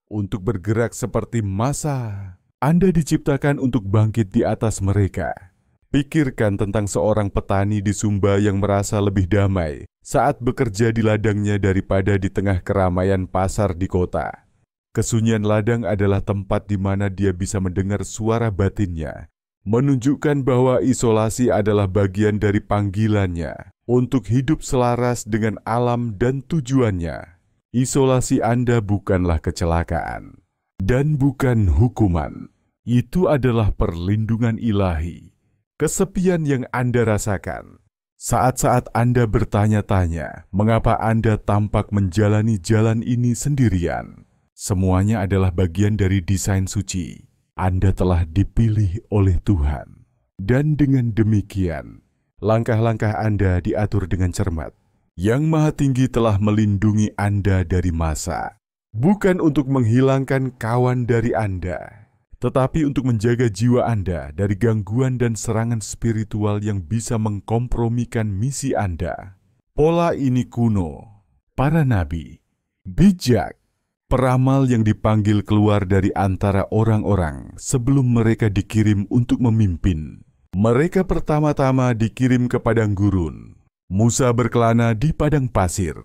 untuk bergerak seperti massa. Anda diciptakan untuk bangkit di atas mereka. Pikirkan tentang seorang petani di Sumba yang merasa lebih damai saat bekerja di ladangnya daripada di tengah keramaian pasar di kota. Kesunyian ladang adalah tempat di mana dia bisa mendengar suara batinnya, menunjukkan bahwa isolasi adalah bagian dari panggilannya untuk hidup selaras dengan alam dan tujuannya. Isolasi Anda bukanlah kecelakaan dan bukan hukuman. Itu adalah perlindungan ilahi. Kesepian yang Anda rasakan saat-saat Anda bertanya-tanya mengapa Anda tampak menjalani jalan ini sendirian. Semuanya adalah bagian dari desain suci. Anda telah dipilih oleh Tuhan. Dan dengan demikian, langkah-langkah Anda diatur dengan cermat. Yang Maha Tinggi telah melindungi Anda dari masa. Bukan untuk menghilangkan kawan dari Anda, tetapi untuk menjaga jiwa Anda dari gangguan dan serangan spiritual yang bisa mengkompromikan misi Anda. Pola ini kuno, para nabi, bijak, peramal yang dipanggil keluar dari antara orang-orang sebelum mereka dikirim untuk memimpin. Mereka pertama-tama dikirim ke padang gurun. Musa berkelana di padang pasir.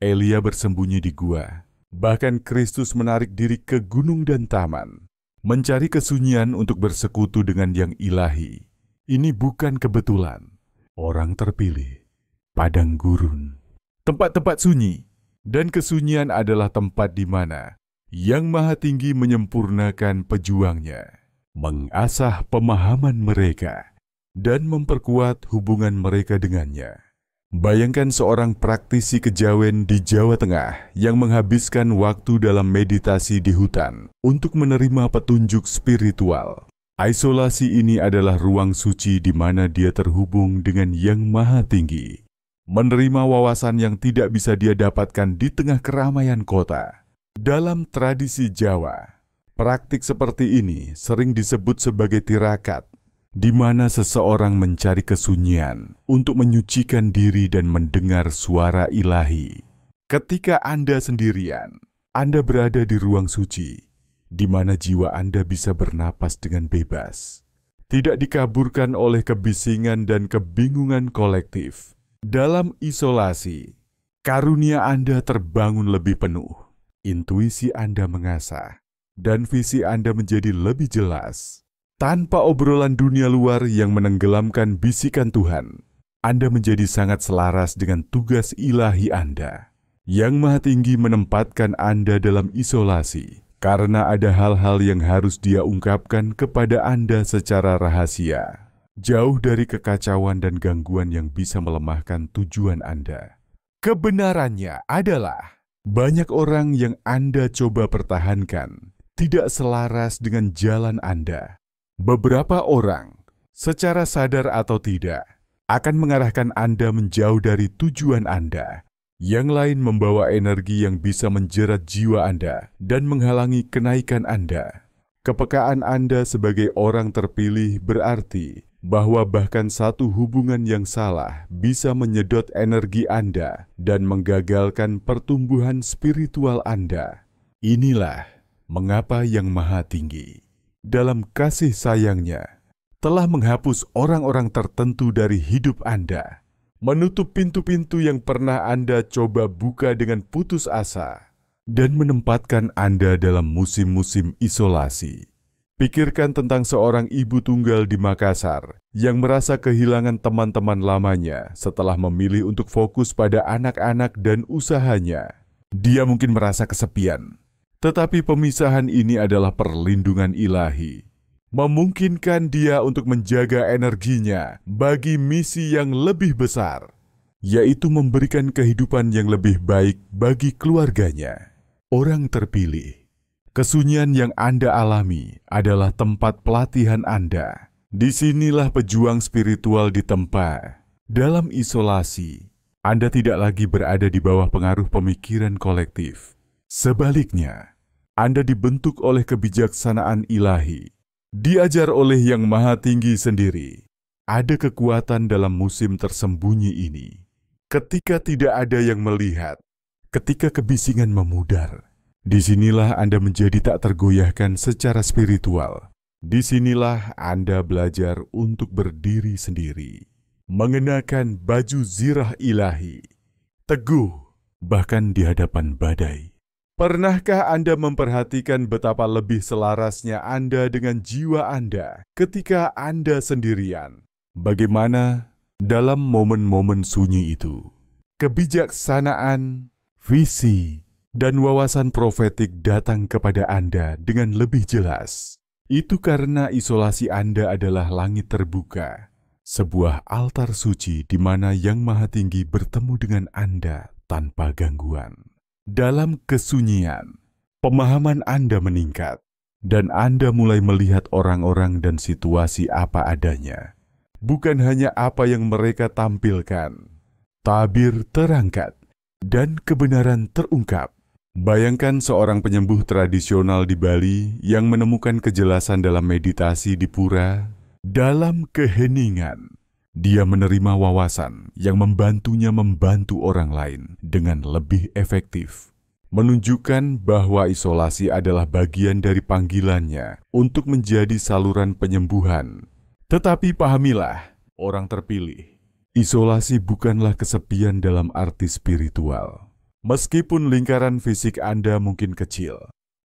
Elia bersembunyi di gua. Bahkan Kristus menarik diri ke gunung dan taman, mencari kesunyian untuk bersekutu dengan yang ilahi. Ini bukan kebetulan. Orang terpilih, padang gurun, tempat-tempat sunyi, dan kesunyian adalah tempat di mana Yang Maha Tinggi menyempurnakan pejuangnya, mengasah pemahaman mereka, dan memperkuat hubungan mereka dengannya. Bayangkan seorang praktisi kejawen di Jawa Tengah yang menghabiskan waktu dalam meditasi di hutan untuk menerima petunjuk spiritual. Isolasi ini adalah ruang suci di mana dia terhubung dengan Yang Maha Tinggi, menerima wawasan yang tidak bisa dia dapatkan di tengah keramaian kota. Dalam tradisi Jawa, praktik seperti ini sering disebut sebagai tirakat, di mana seseorang mencari kesunyian untuk menyucikan diri dan mendengar suara ilahi. Ketika Anda sendirian, Anda berada di ruang suci, di mana jiwa Anda bisa bernapas dengan bebas, tidak dikaburkan oleh kebisingan dan kebingungan kolektif. Dalam isolasi, karunia Anda terbangun lebih penuh, intuisi Anda mengasah, dan visi Anda menjadi lebih jelas. Tanpa obrolan dunia luar yang menenggelamkan bisikan Tuhan, Anda menjadi sangat selaras dengan tugas ilahi Anda. Yang Maha Tinggi menempatkan Anda dalam isolasi karena ada hal-hal yang harus Dia ungkapkan kepada Anda secara rahasia, jauh dari kekacauan dan gangguan yang bisa melemahkan tujuan Anda. Kebenarannya adalah banyak orang yang Anda coba pertahankan tidak selaras dengan jalan Anda. Beberapa orang, secara sadar atau tidak, akan mengarahkan Anda menjauh dari tujuan Anda. Yang lain membawa energi yang bisa menjerat jiwa Anda dan menghalangi kenaikan Anda. Kepekaan Anda sebagai orang terpilih berarti bahwa bahkan satu hubungan yang salah bisa menyedot energi Anda dan menggagalkan pertumbuhan spiritual Anda. Inilah mengapa Yang Maha Tinggi dalam kasih sayangnya telah menghapus orang-orang tertentu dari hidup Anda, menutup pintu-pintu yang pernah Anda coba buka dengan putus asa, dan menempatkan Anda dalam musim-musim isolasi. Pikirkan tentang seorang ibu tunggal di Makassar yang merasa kehilangan teman-teman lamanya setelah memilih untuk fokus pada anak-anak dan usahanya. Dia mungkin merasa kesepian. Tetapi pemisahan ini adalah perlindungan ilahi, memungkinkan dia untuk menjaga energinya bagi misi yang lebih besar, yaitu memberikan kehidupan yang lebih baik bagi keluarganya. Orang terpilih, kesunyian yang Anda alami adalah tempat pelatihan Anda. Disinilah pejuang spiritual ditempa. Dalam isolasi, Anda tidak lagi berada di bawah pengaruh pemikiran kolektif. Sebaliknya, Anda dibentuk oleh kebijaksanaan ilahi, diajar oleh Yang Maha Tinggi sendiri. Ada kekuatan dalam musim tersembunyi ini. Ketika tidak ada yang melihat, ketika kebisingan memudar, disinilah Anda menjadi tak tergoyahkan secara spiritual. Disinilah Anda belajar untuk berdiri sendiri, mengenakan baju zirah ilahi, teguh bahkan di hadapan badai. Pernahkah Anda memperhatikan betapa lebih selarasnya Anda dengan jiwa Anda ketika Anda sendirian? Bagaimana dalam momen-momen sunyi itu, kebijaksanaan, visi, dan wawasan profetik datang kepada Anda dengan lebih jelas? Itu karena isolasi Anda adalah langit terbuka, sebuah altar suci di mana Yang Maha Tinggi bertemu dengan Anda tanpa gangguan. Dalam kesunyian, pemahaman Anda meningkat, dan Anda mulai melihat orang-orang dan situasi apa adanya. Bukan hanya apa yang mereka tampilkan. Tabir terangkat, dan kebenaran terungkap. Bayangkan seorang penyembuh tradisional di Bali yang menemukan kejelasan dalam meditasi di pura. Dalam keheningan, dia menerima wawasan yang membantunya membantu orang lain dengan lebih efektif. Menunjukkan bahwa isolasi adalah bagian dari panggilannya untuk menjadi saluran penyembuhan. Tetapi pahamilah, orang terpilih, isolasi bukanlah kesepian dalam arti spiritual. Meskipun lingkaran fisik Anda mungkin kecil,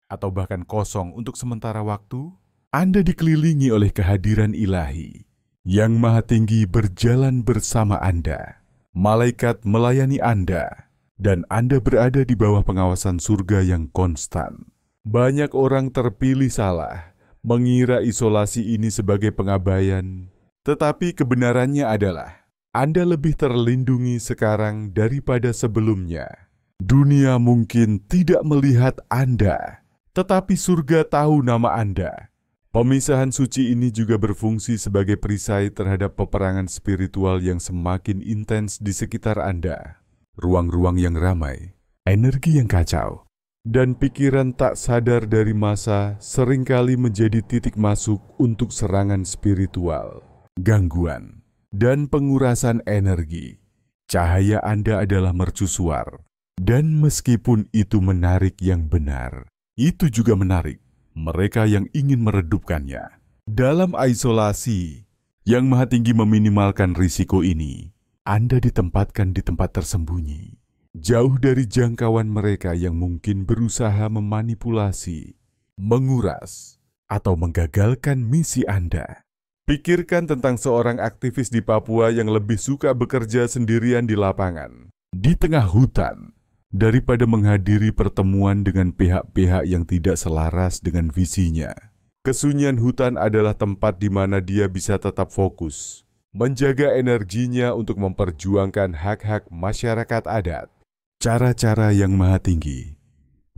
atau bahkan kosong untuk sementara waktu, Anda dikelilingi oleh kehadiran ilahi. Yang Maha Tinggi berjalan bersama Anda. Malaikat melayani Anda, dan Anda berada di bawah pengawasan surga yang konstan. Banyak orang terpilih salah, mengira isolasi ini sebagai pengabaian. Tetapi kebenarannya adalah, Anda lebih terlindungi sekarang daripada sebelumnya. Dunia mungkin tidak melihat Anda, tetapi surga tahu nama Anda. Pemisahan suci ini juga berfungsi sebagai perisai terhadap peperangan spiritual yang semakin intens di sekitar Anda. Ruang-ruang yang ramai, energi yang kacau, dan pikiran tak sadar dari masa seringkali menjadi titik masuk untuk serangan spiritual, gangguan, dan pengurasan energi. Cahaya Anda adalah mercusuar, dan meskipun itu menarik yang benar, itu juga menarik mereka yang ingin meredupkannya. Dalam isolasi, Yang Maha Tinggi meminimalkan risiko ini. Anda ditempatkan di tempat tersembunyi, jauh dari jangkauan mereka yang mungkin berusaha memanipulasi, menguras, atau menggagalkan misi Anda. Pikirkan tentang seorang aktivis di Papua yang lebih suka bekerja sendirian di lapangan, di tengah hutan, daripada menghadiri pertemuan dengan pihak-pihak yang tidak selaras dengan visinya. Kesunyian hutan adalah tempat di mana dia bisa tetap fokus, menjaga energinya untuk memperjuangkan hak-hak masyarakat adat. Cara-cara Yang Maha Tinggi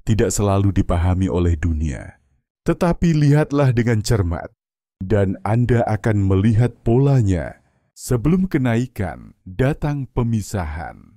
tidak selalu dipahami oleh dunia, tetapi lihatlah dengan cermat, dan Anda akan melihat polanya. Sebelum kenaikan, datang pemisahan.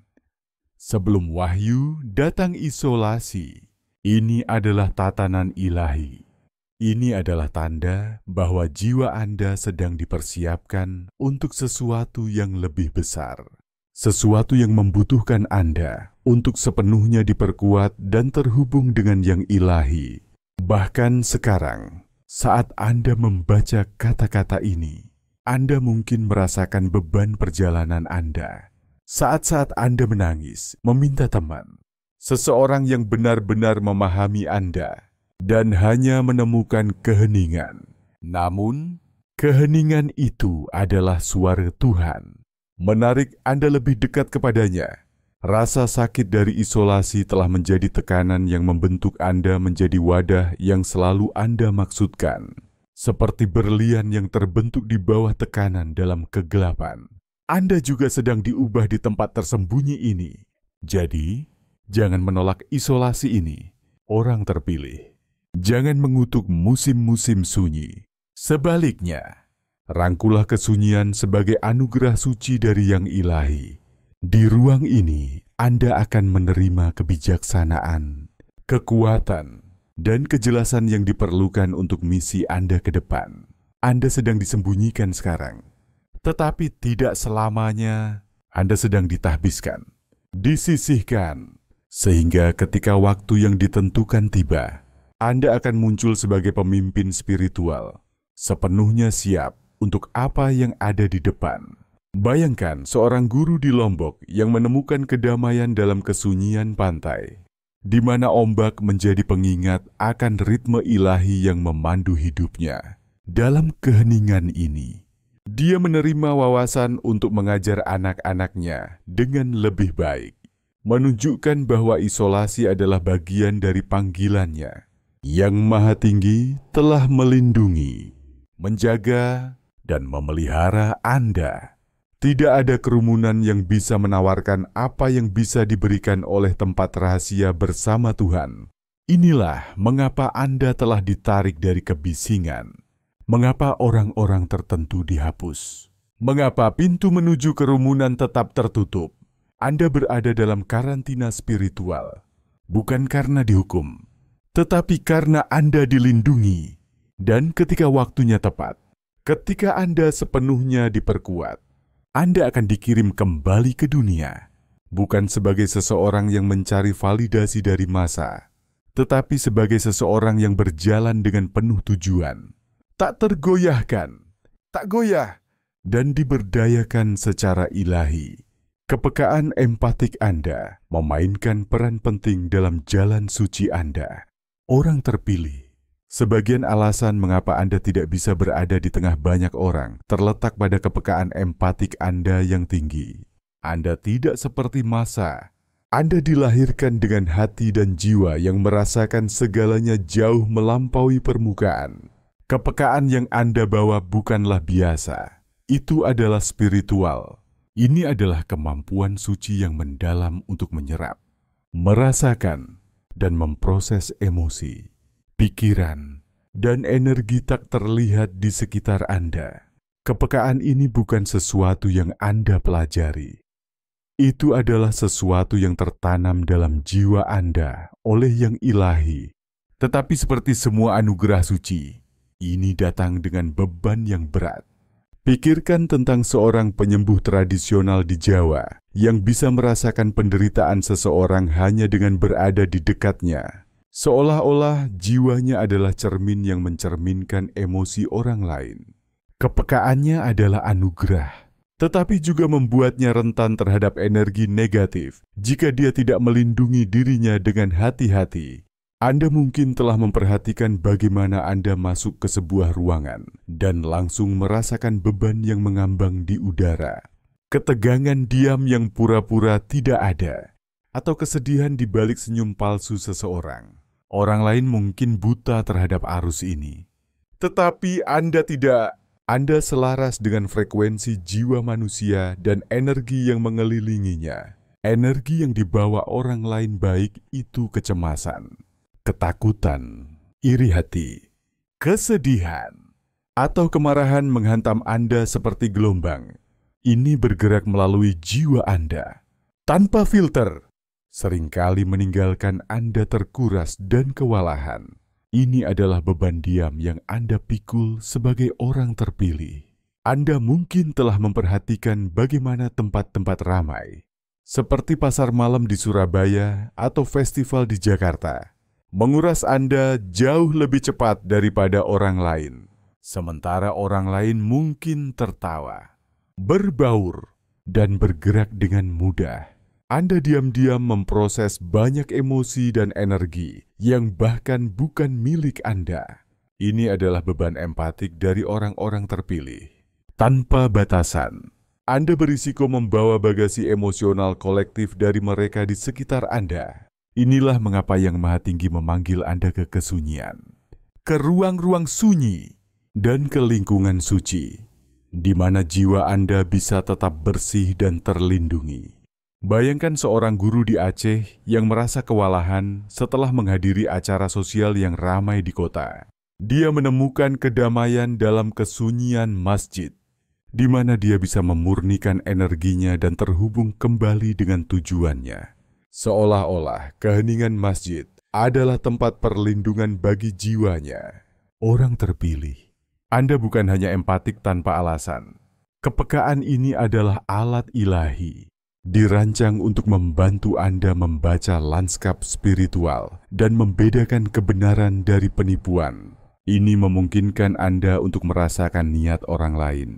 Sebelum wahyu, datang isolasi. Ini adalah tatanan ilahi. Ini adalah tanda bahwa jiwa Anda sedang dipersiapkan untuk sesuatu yang lebih besar. Sesuatu yang membutuhkan Anda untuk sepenuhnya diperkuat dan terhubung dengan yang ilahi. Bahkan sekarang, saat Anda membaca kata-kata ini, Anda mungkin merasakan beban perjalanan Anda. Saat-saat Anda menangis, meminta teman, seseorang yang benar-benar memahami Anda, dan hanya menemukan keheningan. Namun, keheningan itu adalah suara Tuhan, menarik Anda lebih dekat kepadanya. Rasa sakit dari isolasi telah menjadi tekanan yang membentuk Anda menjadi wadah yang selalu Anda maksudkan, seperti berlian yang terbentuk di bawah tekanan dalam kegelapan. Anda juga sedang diubah di tempat tersembunyi ini. Jadi, jangan menolak isolasi ini, orang terpilih. Jangan mengutuk musim-musim sunyi. Sebaliknya, rangkulah kesunyian sebagai anugerah suci dari Yang Ilahi. Di ruang ini, Anda akan menerima kebijaksanaan, kekuatan, dan kejelasan yang diperlukan untuk misi Anda ke depan. Anda sedang disembunyikan sekarang, tetapi tidak selamanya. Anda sedang ditahbiskan, disisihkan, sehingga ketika waktu yang ditentukan tiba, Anda akan muncul sebagai pemimpin spiritual sepenuhnya siap untuk apa yang ada di depan. Bayangkan seorang guru di Lombok yang menemukan kedamaian dalam kesunyian pantai, di mana ombak menjadi pengingat akan ritme ilahi yang memandu hidupnya. Dalam keheningan ini, dia menerima wawasan untuk mengajar anak-anaknya dengan lebih baik, menunjukkan bahwa isolasi adalah bagian dari panggilannya. Yang Maha Tinggi telah melindungi, menjaga, dan memelihara Anda. Tidak ada kerumunan yang bisa menawarkan apa yang bisa diberikan oleh tempat rahasia bersama Tuhan. Inilah mengapa Anda telah ditarik dari kebisingan. Mengapa orang-orang tertentu dihapus. Mengapa pintu menuju kerumunan tetap tertutup. Anda berada dalam karantina spiritual. Bukan karena dihukum, tetapi karena Anda dilindungi. Dan ketika waktunya tepat, ketika Anda sepenuhnya diperkuat, Anda akan dikirim kembali ke dunia, bukan sebagai seseorang yang mencari validasi dari massa, tetapi sebagai seseorang yang berjalan dengan penuh tujuan, tak tergoyahkan, tak goyah, dan diberdayakan secara ilahi. Kepekaan empatik Anda memainkan peran penting dalam jalan suci Anda. Orang terpilih. Sebagian alasan mengapa Anda tidak bisa berada di tengah banyak orang terletak pada kepekaan empatik Anda yang tinggi. Anda tidak seperti massa. Anda dilahirkan dengan hati dan jiwa yang merasakan segalanya jauh melampaui permukaan. Kepekaan yang Anda bawa bukanlah biasa. Itu adalah spiritual. Ini adalah kemampuan suci yang mendalam untuk menyerap, merasakan, dan memproses emosi, pikiran, dan energi tak terlihat di sekitar Anda. Kepekaan ini bukan sesuatu yang Anda pelajari. Itu adalah sesuatu yang tertanam dalam jiwa Anda oleh yang ilahi. Tetapi seperti semua anugerah suci, ini datang dengan beban yang berat. Pikirkan tentang seorang penyembuh tradisional di Jawa yang bisa merasakan penderitaan seseorang hanya dengan berada di dekatnya. Seolah-olah jiwanya adalah cermin yang mencerminkan emosi orang lain. Kepekaannya adalah anugerah, tetapi juga membuatnya rentan terhadap energi negatif jika dia tidak melindungi dirinya dengan hati-hati. Anda mungkin telah memperhatikan bagaimana Anda masuk ke sebuah ruangan dan langsung merasakan beban yang mengambang di udara, ketegangan diam yang pura-pura tidak ada, atau kesedihan di balik senyum palsu seseorang. Orang lain mungkin buta terhadap arus ini, tetapi Anda tidak. Anda selaras dengan frekuensi jiwa manusia dan energi yang mengelilinginya. Energi yang dibawa orang lain baik itu kecemasan, ketakutan, iri hati, kesedihan, atau kemarahan menghantam Anda seperti gelombang. Ini bergerak melalui jiwa Anda, tanpa filter, seringkali meninggalkan Anda terkuras dan kewalahan. Ini adalah beban diam yang Anda pikul sebagai orang terpilih. Anda mungkin telah memperhatikan bagaimana tempat-tempat ramai, seperti pasar malam di Surabaya atau festival di Jakarta, menguras Anda jauh lebih cepat daripada orang lain. Sementara orang lain mungkin tertawa, berbaur, dan bergerak dengan mudah. Anda diam-diam memproses banyak emosi dan energi yang bahkan bukan milik Anda. Ini adalah beban empatik dari orang-orang terpilih. Tanpa batasan, Anda berisiko membawa bagasi emosional kolektif dari mereka di sekitar Anda. Inilah mengapa Yang Maha Tinggi memanggil Anda ke kesunyian, ke ruang-ruang sunyi, dan ke lingkungan suci, di mana jiwa Anda bisa tetap bersih dan terlindungi. Bayangkan seorang guru di Aceh yang merasa kewalahan setelah menghadiri acara sosial yang ramai di kota. Dia menemukan kedamaian dalam kesunyian masjid, di mana dia bisa memurnikan energinya dan terhubung kembali dengan tujuannya. Seolah-olah keheningan masjid adalah tempat perlindungan bagi jiwanya. Orang terpilih, Anda bukan hanya empatik tanpa alasan. Kepekaan ini adalah alat ilahi, dirancang untuk membantu Anda membaca lanskap spiritual dan membedakan kebenaran dari penipuan. Ini memungkinkan Anda untuk merasakan niat orang lain.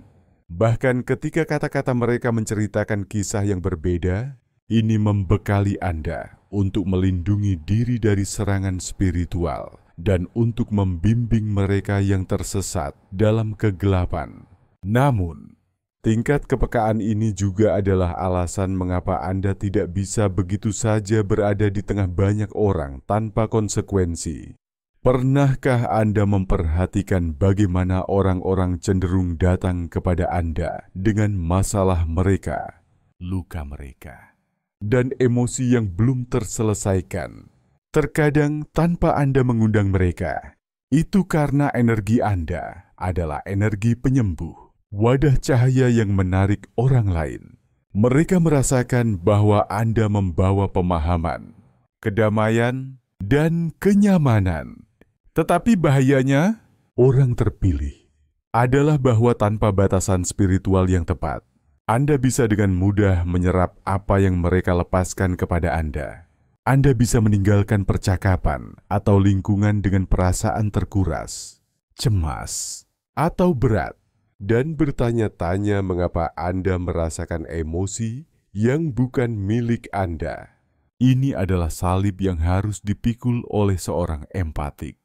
Bahkan ketika kata-kata mereka menceritakan kisah yang berbeda, ini membekali Anda untuk melindungi diri dari serangan spiritual dan untuk membimbing mereka yang tersesat dalam kegelapan. Namun, tingkat kepekaan ini juga adalah alasan mengapa Anda tidak bisa begitu saja berada di tengah banyak orang tanpa konsekuensi. Pernahkah Anda memperhatikan bagaimana orang-orang cenderung datang kepada Anda dengan masalah mereka, luka mereka, dan emosi yang belum terselesaikan? Terkadang tanpa Anda mengundang mereka. Itu karena energi Anda adalah energi penyembuh, wadah cahaya yang menarik orang lain. Mereka merasakan bahwa Anda membawa pemahaman, kedamaian, dan kenyamanan. Tetapi bahayanya, orang terpilih adalah bahwa tanpa batasan spiritual yang tepat, Anda bisa dengan mudah menyerap apa yang mereka lepaskan kepada Anda. Anda bisa meninggalkan percakapan atau lingkungan dengan perasaan terkuras, cemas, atau berat, dan bertanya-tanya mengapa Anda merasakan emosi yang bukan milik Anda. Ini adalah salib yang harus dipikul oleh seorang empatik.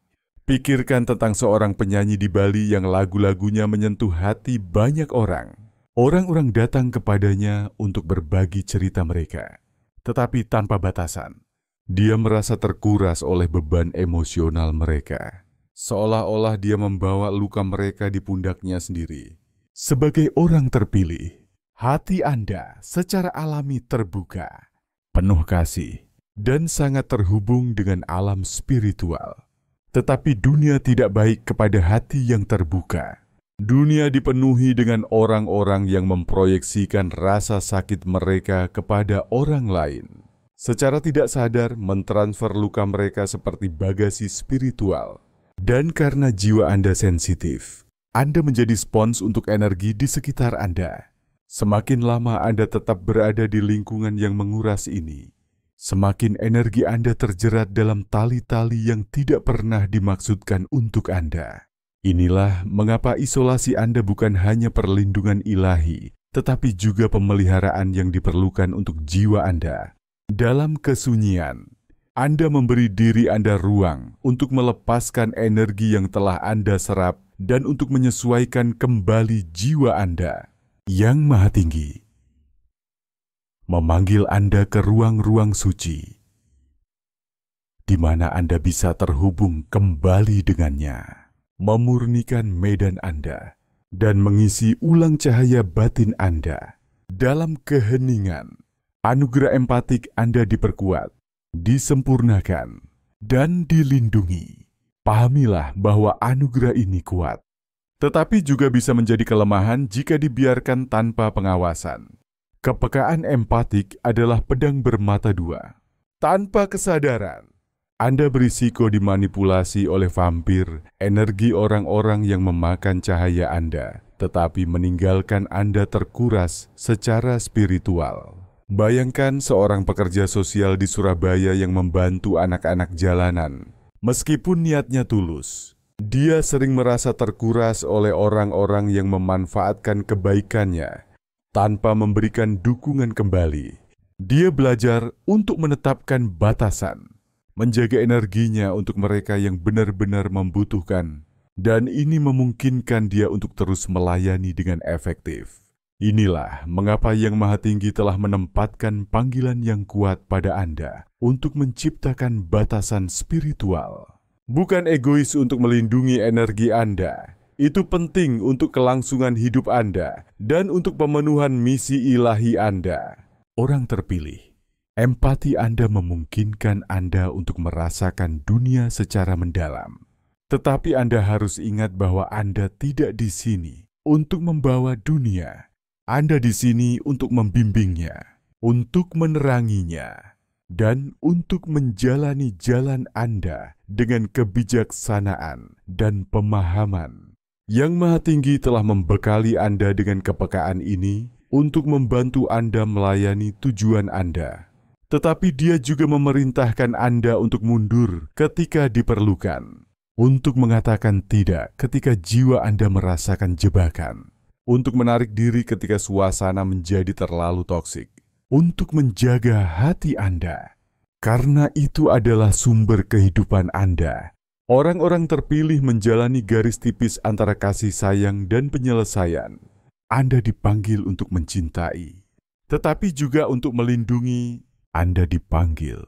Pikirkan tentang seorang penyanyi di Bali yang lagu-lagunya menyentuh hati banyak orang. Orang-orang datang kepadanya untuk berbagi cerita mereka, tetapi tanpa batasan. Dia merasa terkuras oleh beban emosional mereka, seolah-olah dia membawa luka mereka di pundaknya sendiri. Sebagai orang terpilih, hati Anda secara alami terbuka, penuh kasih, dan sangat terhubung dengan alam spiritual. Tetapi dunia tidak baik kepada hati yang terbuka. Dunia dipenuhi dengan orang-orang yang memproyeksikan rasa sakit mereka kepada orang lain. Secara tidak sadar mentransfer luka mereka seperti bagasi spiritual. Dan karena jiwa Anda sensitif, Anda menjadi spons untuk energi di sekitar Anda. Semakin lama Anda tetap berada di lingkungan yang menguras ini, semakin energi Anda terjerat dalam tali-tali yang tidak pernah dimaksudkan untuk Anda. Inilah mengapa isolasi Anda bukan hanya perlindungan ilahi, tetapi juga pemeliharaan yang diperlukan untuk jiwa Anda. Dalam kesunyian, Anda memberi diri Anda ruang untuk melepaskan energi yang telah Anda serap dan untuk menyesuaikan kembali jiwa Anda. Yang Maha Tinggi memanggil Anda ke ruang-ruang suci, di mana Anda bisa terhubung kembali dengannya, memurnikan medan Anda, dan mengisi ulang cahaya batin Anda. Dalam keheningan, anugerah empatik Anda diperkuat, disempurnakan, dan dilindungi. Pahamilah bahwa anugerah ini kuat, tetapi juga bisa menjadi kelemahan jika dibiarkan tanpa pengawasan. Kepekaan empatik adalah pedang bermata dua. Tanpa kesadaran, Anda berisiko dimanipulasi oleh vampir, energi orang-orang yang memakan cahaya Anda, tetapi meninggalkan Anda terkuras secara spiritual. Bayangkan seorang pekerja sosial di Surabaya yang membantu anak-anak jalanan. Meskipun niatnya tulus, dia sering merasa terkuras oleh orang-orang yang memanfaatkan kebaikannya tanpa memberikan dukungan kembali. Dia belajar untuk menetapkan batasan, menjaga energinya untuk mereka yang benar-benar membutuhkan, dan ini memungkinkan dia untuk terus melayani dengan efektif. Inilah mengapa Yang Maha Tinggi telah menempatkan panggilan yang kuat pada Anda untuk menciptakan batasan spiritual. Bukan egois untuk melindungi energi Anda. Itu penting untuk kelangsungan hidup Anda dan untuk pemenuhan misi ilahi Anda. Orang terpilih, empati Anda memungkinkan Anda untuk merasakan dunia secara mendalam. Tetapi Anda harus ingat bahwa Anda tidak di sini untuk membawa dunia. Anda di sini untuk membimbingnya, untuk meneranginya, dan untuk menjalani jalan Anda dengan kebijaksanaan dan pemahaman. Yang Maha Tinggi telah membekali Anda dengan kepekaan ini untuk membantu Anda melayani tujuan Anda. Tetapi Dia juga memerintahkan Anda untuk mundur ketika diperlukan. untuk mengatakan tidak ketika jiwa Anda merasakan jebakan, untuk menarik diri ketika suasana menjadi terlalu toksik, untuk menjaga hati Anda. Karena itu adalah sumber kehidupan Anda. Orang-orang terpilih menjalani garis tipis antara kasih sayang dan penyelesaian. Anda dipanggil untuk mencintai, tetapi juga untuk melindungi. Anda dipanggil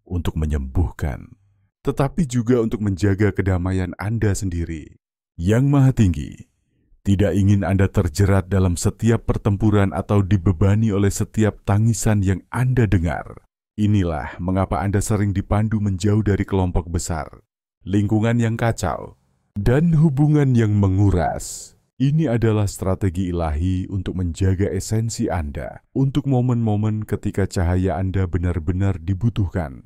untuk menyembuhkan, tetapi juga untuk menjaga kedamaian Anda sendiri. Yang Maha Tinggi tidak ingin Anda terjerat dalam setiap pertempuran atau dibebani oleh setiap tangisan yang Anda dengar. Inilah mengapa Anda sering dipandu menjauh dari kelompok besar, lingkungan yang kacau, dan hubungan yang menguras. Ini adalah strategi ilahi untuk menjaga esensi Anda untuk momen-momen ketika cahaya Anda benar-benar dibutuhkan.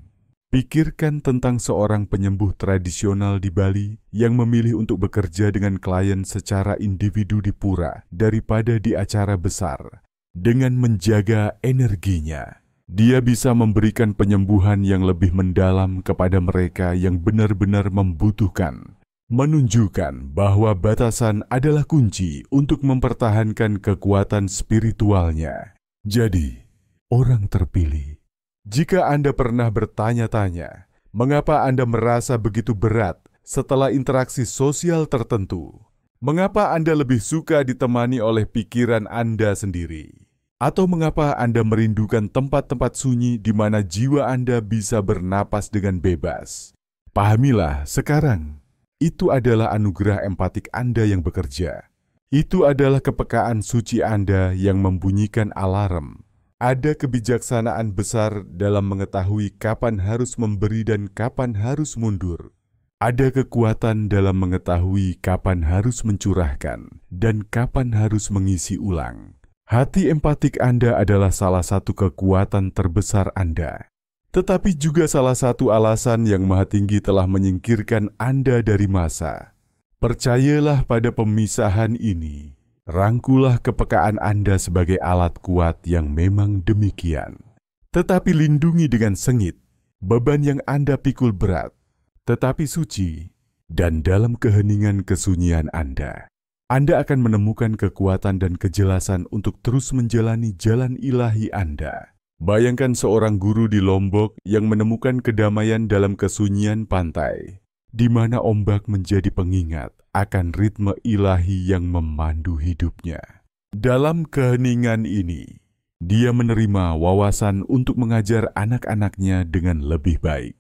Pikirkan tentang seorang penyembuh tradisional di Bali yang memilih untuk bekerja dengan klien secara individu di pura daripada di acara besar. Dengan menjaga energinya, dia bisa memberikan penyembuhan yang lebih mendalam kepada mereka yang benar-benar membutuhkan, menunjukkan bahwa batasan adalah kunci untuk mempertahankan kekuatan spiritualnya. Jadi, orang terpilih, jika Anda pernah bertanya-tanya, mengapa Anda merasa begitu berat setelah interaksi sosial tertentu? Mengapa Anda lebih suka ditemani oleh pikiran Anda sendiri? Atau mengapa Anda merindukan tempat-tempat sunyi di mana jiwa Anda bisa bernapas dengan bebas? Pahamilah sekarang, itu adalah anugerah empatik Anda yang bekerja. Itu adalah kepekaan suci Anda yang membunyikan alarm. Ada kebijaksanaan besar dalam mengetahui kapan harus memberi dan kapan harus mundur. Ada kekuatan dalam mengetahui kapan harus mencurahkan dan kapan harus mengisi ulang. Hati empatik Anda adalah salah satu kekuatan terbesar Anda, tetapi juga salah satu alasan yang Maha Tinggi telah menyingkirkan Anda dari masa. Percayalah pada pemisahan ini, rangkulah kepekaan Anda sebagai alat kuat yang memang demikian. Tetapi lindungi dengan sengit beban yang Anda pikul berat, tetapi suci, dan dalam keheningan kesunyian Anda akan menemukan kekuatan dan kejelasan untuk terus menjalani jalan ilahi Anda. Bayangkan seorang guru di Lombok yang menemukan kedamaian dalam kesunyian pantai, di mana ombak menjadi pengingat akan ritme ilahi yang memandu hidupnya. Dalam keheningan ini, dia menerima wawasan untuk mengajar anak-anaknya dengan lebih baik,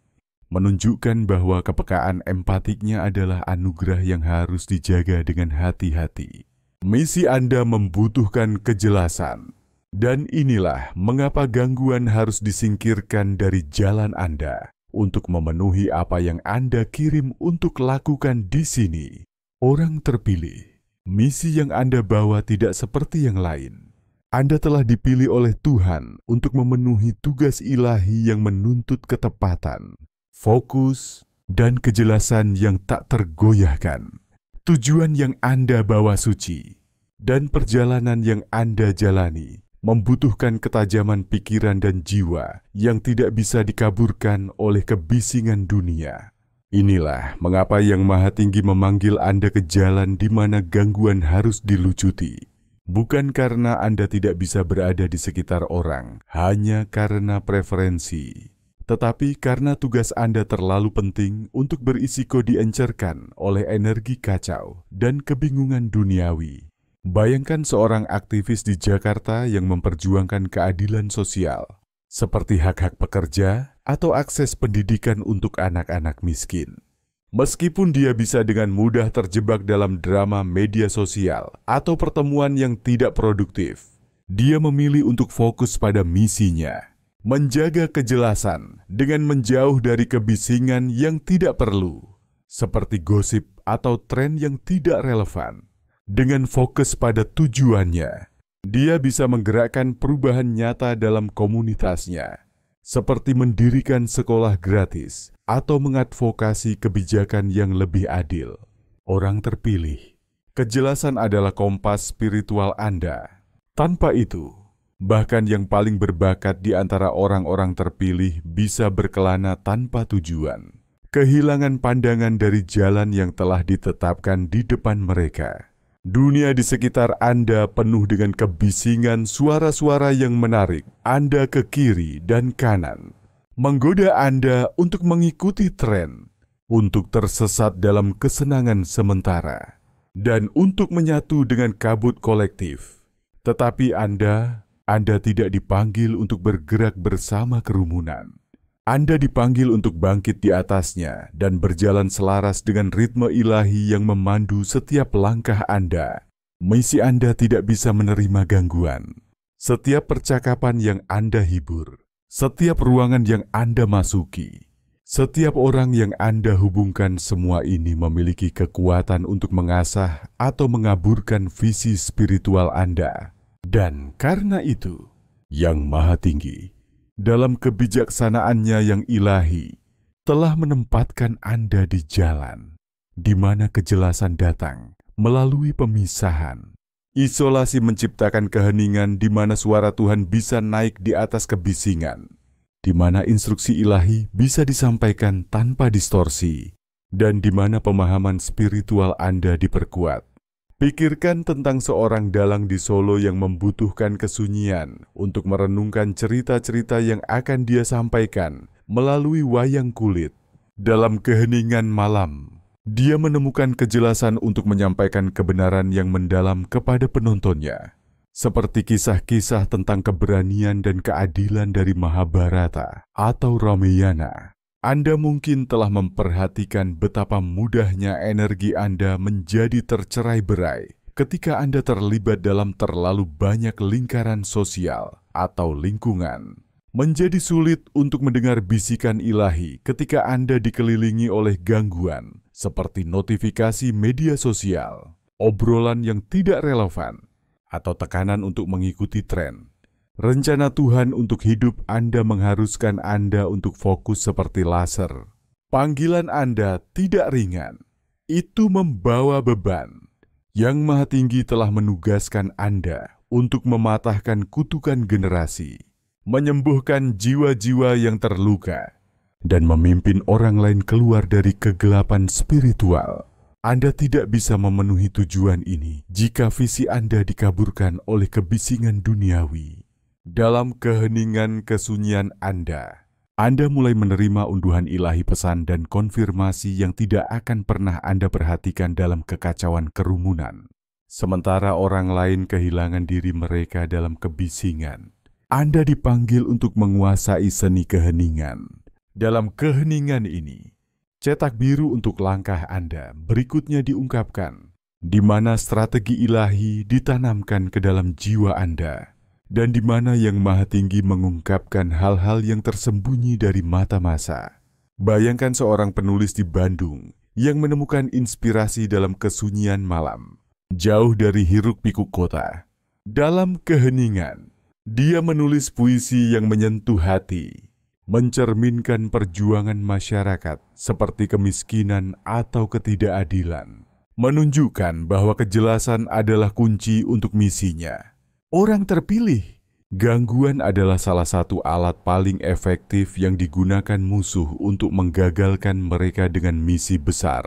menunjukkan bahwa kepekaan empatiknya adalah anugerah yang harus dijaga dengan hati-hati. Misi Anda membutuhkan kejelasan, dan inilah mengapa gangguan harus disingkirkan dari jalan Anda untuk memenuhi apa yang Anda kirim untuk lakukan di sini. Orang terpilih, misi yang Anda bawa tidak seperti yang lain. Anda telah dipilih oleh Tuhan untuk memenuhi tugas ilahi yang menuntut ketepatan, fokus, dan kejelasan yang tak tergoyahkan. Tujuan yang Anda bawa suci, dan perjalanan yang Anda jalani membutuhkan ketajaman pikiran dan jiwa yang tidak bisa dikaburkan oleh kebisingan dunia. Inilah mengapa Yang Maha Tinggi memanggil Anda ke jalan di mana gangguan harus dilucuti. Bukan karena Anda tidak bisa berada di sekitar orang, hanya karena preferensi, tetapi karena tugas Anda terlalu penting untuk berisiko diencerkan oleh energi kacau dan kebingungan duniawi. Bayangkan seorang aktivis di Jakarta yang memperjuangkan keadilan sosial, seperti hak-hak pekerja atau akses pendidikan untuk anak-anak miskin. Meskipun dia bisa dengan mudah terjebak dalam drama media sosial atau pertemuan yang tidak produktif, dia memilih untuk fokus pada misinya, menjaga kejelasan dengan menjauh dari kebisingan yang tidak perlu, seperti gosip atau tren yang tidak relevan. Dengan fokus pada tujuannya, dia bisa menggerakkan perubahan nyata dalam komunitasnya, seperti mendirikan sekolah gratis atau mengadvokasi kebijakan yang lebih adil. Orang terpilih, kejelasan adalah kompas spiritual Anda. Tanpa itu, bahkan yang paling berbakat di antara orang-orang terpilih bisa berkelana tanpa tujuan. kehilangan pandangan dari jalan yang telah ditetapkan di depan mereka. Dunia di sekitar Anda penuh dengan kebisingan suara-suara yang menarik Anda ke kiri dan kanan, menggoda Anda untuk mengikuti tren, untuk tersesat dalam kesenangan sementara, dan untuk menyatu dengan kabut kolektif. Tetapi Anda tidak dipanggil untuk bergerak bersama kerumunan. Anda dipanggil untuk bangkit di atasnya dan berjalan selaras dengan ritme ilahi yang memandu setiap langkah Anda. Misi Anda tidak bisa menerima gangguan. Setiap percakapan yang Anda hibur, setiap ruangan yang Anda masuki, setiap orang yang Anda hubungkan, semua ini memiliki kekuatan untuk mengasah atau mengaburkan visi spiritual Anda. Dan karena itu, Yang Maha Tinggi dalam kebijaksanaannya yang ilahi telah menempatkan Anda di jalan di mana kejelasan datang melalui pemisahan. Isolasi menciptakan keheningan di mana suara Tuhan bisa naik di atas kebisingan, di mana instruksi ilahi bisa disampaikan tanpa distorsi, dan di mana pemahaman spiritual Anda diperkuat. Pikirkan tentang seorang dalang di Solo yang membutuhkan kesunyian untuk merenungkan cerita-cerita yang akan dia sampaikan melalui wayang kulit. Dalam keheningan malam, dia menemukan kejelasan untuk menyampaikan kebenaran yang mendalam kepada penontonnya. Seperti kisah-kisah tentang keberanian dan keadilan dari Mahabharata atau Ramayana. Anda mungkin telah memperhatikan betapa mudahnya energi Anda menjadi tercerai-berai ketika Anda terlibat dalam terlalu banyak lingkaran sosial atau lingkungan. Menjadi sulit untuk mendengar bisikan ilahi ketika Anda dikelilingi oleh gangguan seperti notifikasi media sosial, obrolan yang tidak relevan, atau tekanan untuk mengikuti tren. Rencana Tuhan untuk hidup Anda mengharuskan Anda untuk fokus seperti laser. Panggilan Anda tidak ringan. Itu membawa beban. Yang Maha Tinggi telah menugaskan Anda untuk mematahkan kutukan generasi, menyembuhkan jiwa-jiwa yang terluka, dan memimpin orang lain keluar dari kegelapan spiritual. Anda tidak bisa memenuhi tujuan ini jika visi Anda dikaburkan oleh kebisingan duniawi. Dalam keheningan kesunyian Anda mulai menerima unduhan ilahi pesan dan konfirmasi yang tidak akan pernah Anda perhatikan dalam kekacauan kerumunan. Sementara orang lain kehilangan diri mereka dalam kebisingan, Anda dipanggil untuk menguasai seni keheningan. Dalam keheningan ini, cetak biru untuk langkah Anda berikutnya diungkapkan, di mana strategi ilahi ditanamkan ke dalam jiwa Anda. Dan di mana Yang Maha Tinggi mengungkapkan hal-hal yang tersembunyi dari mata masa. Bayangkan seorang penulis di Bandung yang menemukan inspirasi dalam kesunyian malam, jauh dari hiruk-pikuk kota. Dalam keheningan, dia menulis puisi yang menyentuh hati, mencerminkan perjuangan masyarakat seperti kemiskinan atau ketidakadilan, menunjukkan bahwa kejelasan adalah kunci untuk misinya. Orang terpilih, gangguan adalah salah satu alat paling efektif yang digunakan musuh untuk menggagalkan mereka dengan misi besar.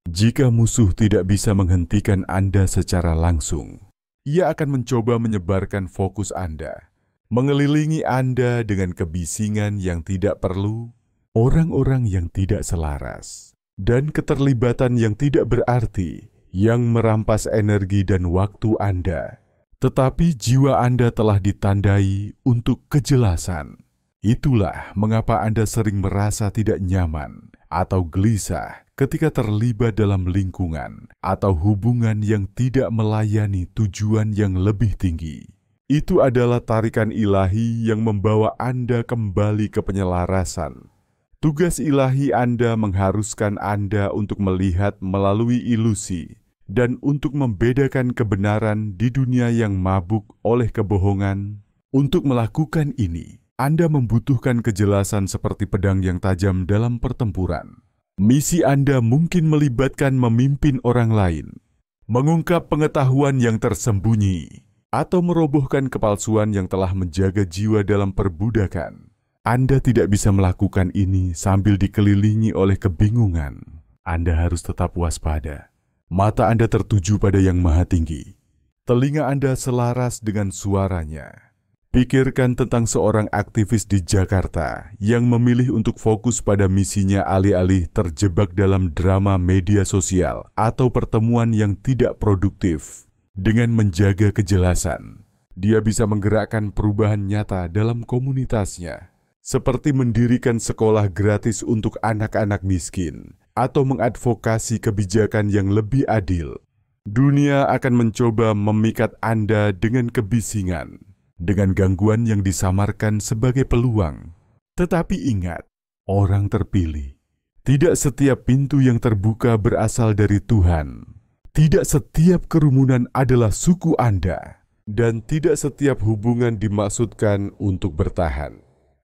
Jika musuh tidak bisa menghentikan Anda secara langsung, ia akan mencoba menyebarkan fokus Anda, mengelilingi Anda dengan kebisingan yang tidak perlu, orang-orang yang tidak selaras, dan keterlibatan yang tidak berarti yang merampas energi dan waktu Anda. Tetapi jiwa Anda telah ditandai untuk kejelasan. Itulah mengapa Anda sering merasa tidak nyaman atau gelisah ketika terlibat dalam lingkungan atau hubungan yang tidak melayani tujuan yang lebih tinggi. Itu adalah tarikan ilahi yang membawa Anda kembali ke penyelarasan. Tugas ilahi Anda mengharuskan Anda untuk melihat melalui ilusi dan untuk membedakan kebenaran di dunia yang mabuk oleh kebohongan. Untuk melakukan ini, Anda membutuhkan kejelasan seperti pedang yang tajam dalam pertempuran. Misi Anda mungkin melibatkan memimpin orang lain, mengungkap pengetahuan yang tersembunyi, atau merobohkan kepalsuan yang telah menjaga jiwa dalam perbudakan. Anda tidak bisa melakukan ini sambil dikelilingi oleh kebingungan. Anda harus tetap waspada. Mata Anda tertuju pada Yang Maha Tinggi. Telinga Anda selaras dengan suaranya. Pikirkan tentang seorang aktivis di Jakarta yang memilih untuk fokus pada misinya alih-alih terjebak dalam drama media sosial atau pertemuan yang tidak produktif. Dengan menjaga kejelasan, dia bisa menggerakkan perubahan nyata dalam komunitasnya, seperti mendirikan sekolah gratis untuk anak-anak miskin atau mengadvokasi kebijakan yang lebih adil. Dunia akan mencoba memikat Anda dengan kebisingan, dengan gangguan yang disamarkan sebagai peluang. Tetapi ingat, orang terpilih. Tidak setiap pintu yang terbuka berasal dari Tuhan. Tidak setiap kerumunan adalah suku Anda. Dan tidak setiap hubungan dimaksudkan untuk bertahan.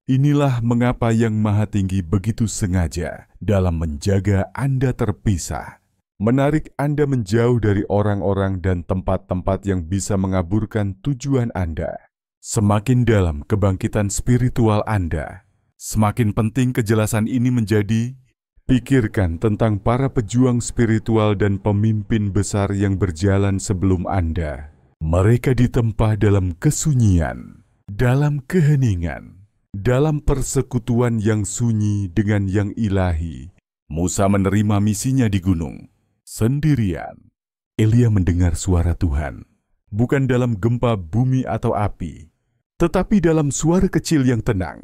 Inilah mengapa Yang Maha Tinggi begitu sengaja dalam menjaga Anda terpisah. Menarik Anda menjauh dari orang-orang dan tempat-tempat yang bisa mengaburkan tujuan Anda. Semakin dalam kebangkitan spiritual Anda, semakin penting kejelasan ini menjadi. Pikirkan tentang para pejuang spiritual dan pemimpin besar yang berjalan sebelum Anda. Mereka ditempa dalam kesunyian, dalam keheningan, dalam persekutuan yang sunyi dengan yang ilahi. Musa menerima misinya di gunung, sendirian. Elia mendengar suara Tuhan, bukan dalam gempa bumi atau api, tetapi dalam suara kecil yang tenang.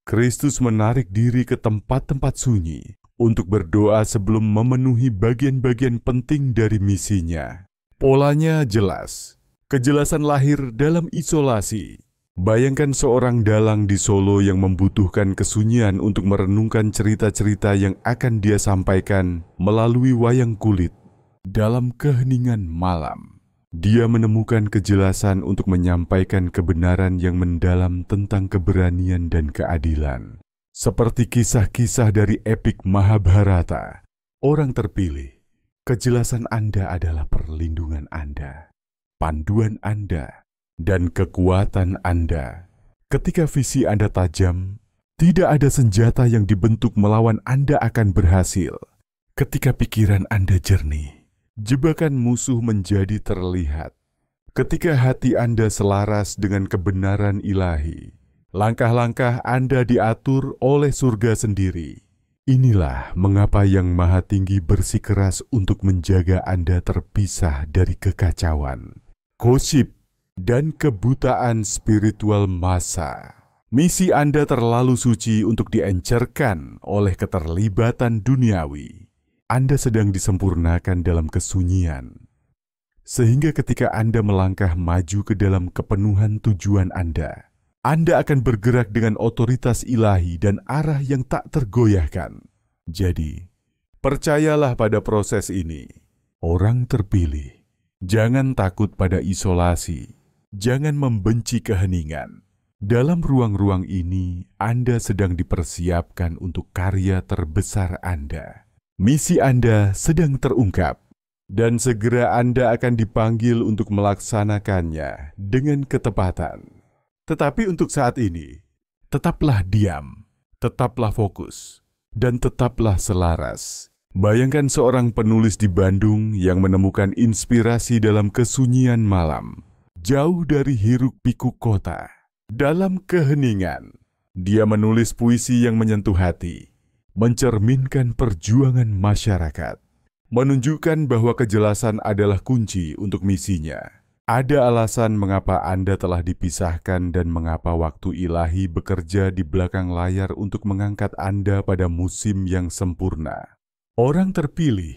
Kristus menarik diri ke tempat-tempat sunyi untuk berdoa sebelum memenuhi bagian-bagian penting dari misinya. Polanya jelas, kejelasan lahir dalam isolasi. Bayangkan seorang dalang di Solo yang membutuhkan kesunyian untuk merenungkan cerita-cerita yang akan dia sampaikan melalui wayang kulit. Dalam keheningan malam, dia menemukan kejelasan untuk menyampaikan kebenaran yang mendalam tentang keberanian dan keadilan. Seperti kisah-kisah dari epik Mahabharata, orang terpilih, kejelasan Anda adalah perlindungan Anda, panduan Anda, dan kekuatan Anda. Ketika visi Anda tajam, tidak ada senjata yang dibentuk melawan Anda akan berhasil. Ketika pikiran Anda jernih, jebakan musuh menjadi terlihat. Ketika hati Anda selaras dengan kebenaran ilahi, langkah-langkah Anda diatur oleh surga sendiri. Inilah mengapa Yang Maha Tinggi bersikeras untuk menjaga Anda terpisah dari kekacauan, gosip, dan kebutaan spiritual massa. Misi Anda terlalu suci untuk diencerkan oleh keterlibatan duniawi. Anda sedang disempurnakan dalam kesunyian, sehingga ketika Anda melangkah maju ke dalam kepenuhan tujuan Anda akan bergerak dengan otoritas ilahi dan arah yang tak tergoyahkan. Jadi, percayalah pada proses ini. Orang terpilih, jangan takut pada isolasi, jangan membenci keheningan. Dalam ruang-ruang ini, Anda sedang dipersiapkan untuk karya terbesar Anda. Misi Anda sedang terungkap, dan segera Anda akan dipanggil untuk melaksanakannya dengan ketepatan. Tetapi untuk saat ini, tetaplah diam, tetaplah fokus, dan tetaplah selaras. Bayangkan seorang penulis di Bandung yang menemukan inspirasi dalam kesunyian malam, jauh dari hiruk-pikuk kota. Dalam keheningan, dia menulis puisi yang menyentuh hati, mencerminkan perjuangan masyarakat, menunjukkan bahwa kejelasan adalah kunci untuk misinya. Ada alasan mengapa Anda telah dipisahkan dan mengapa waktu ilahi bekerja di belakang layar untuk mengangkat Anda pada musim yang sempurna. Orang terpilih,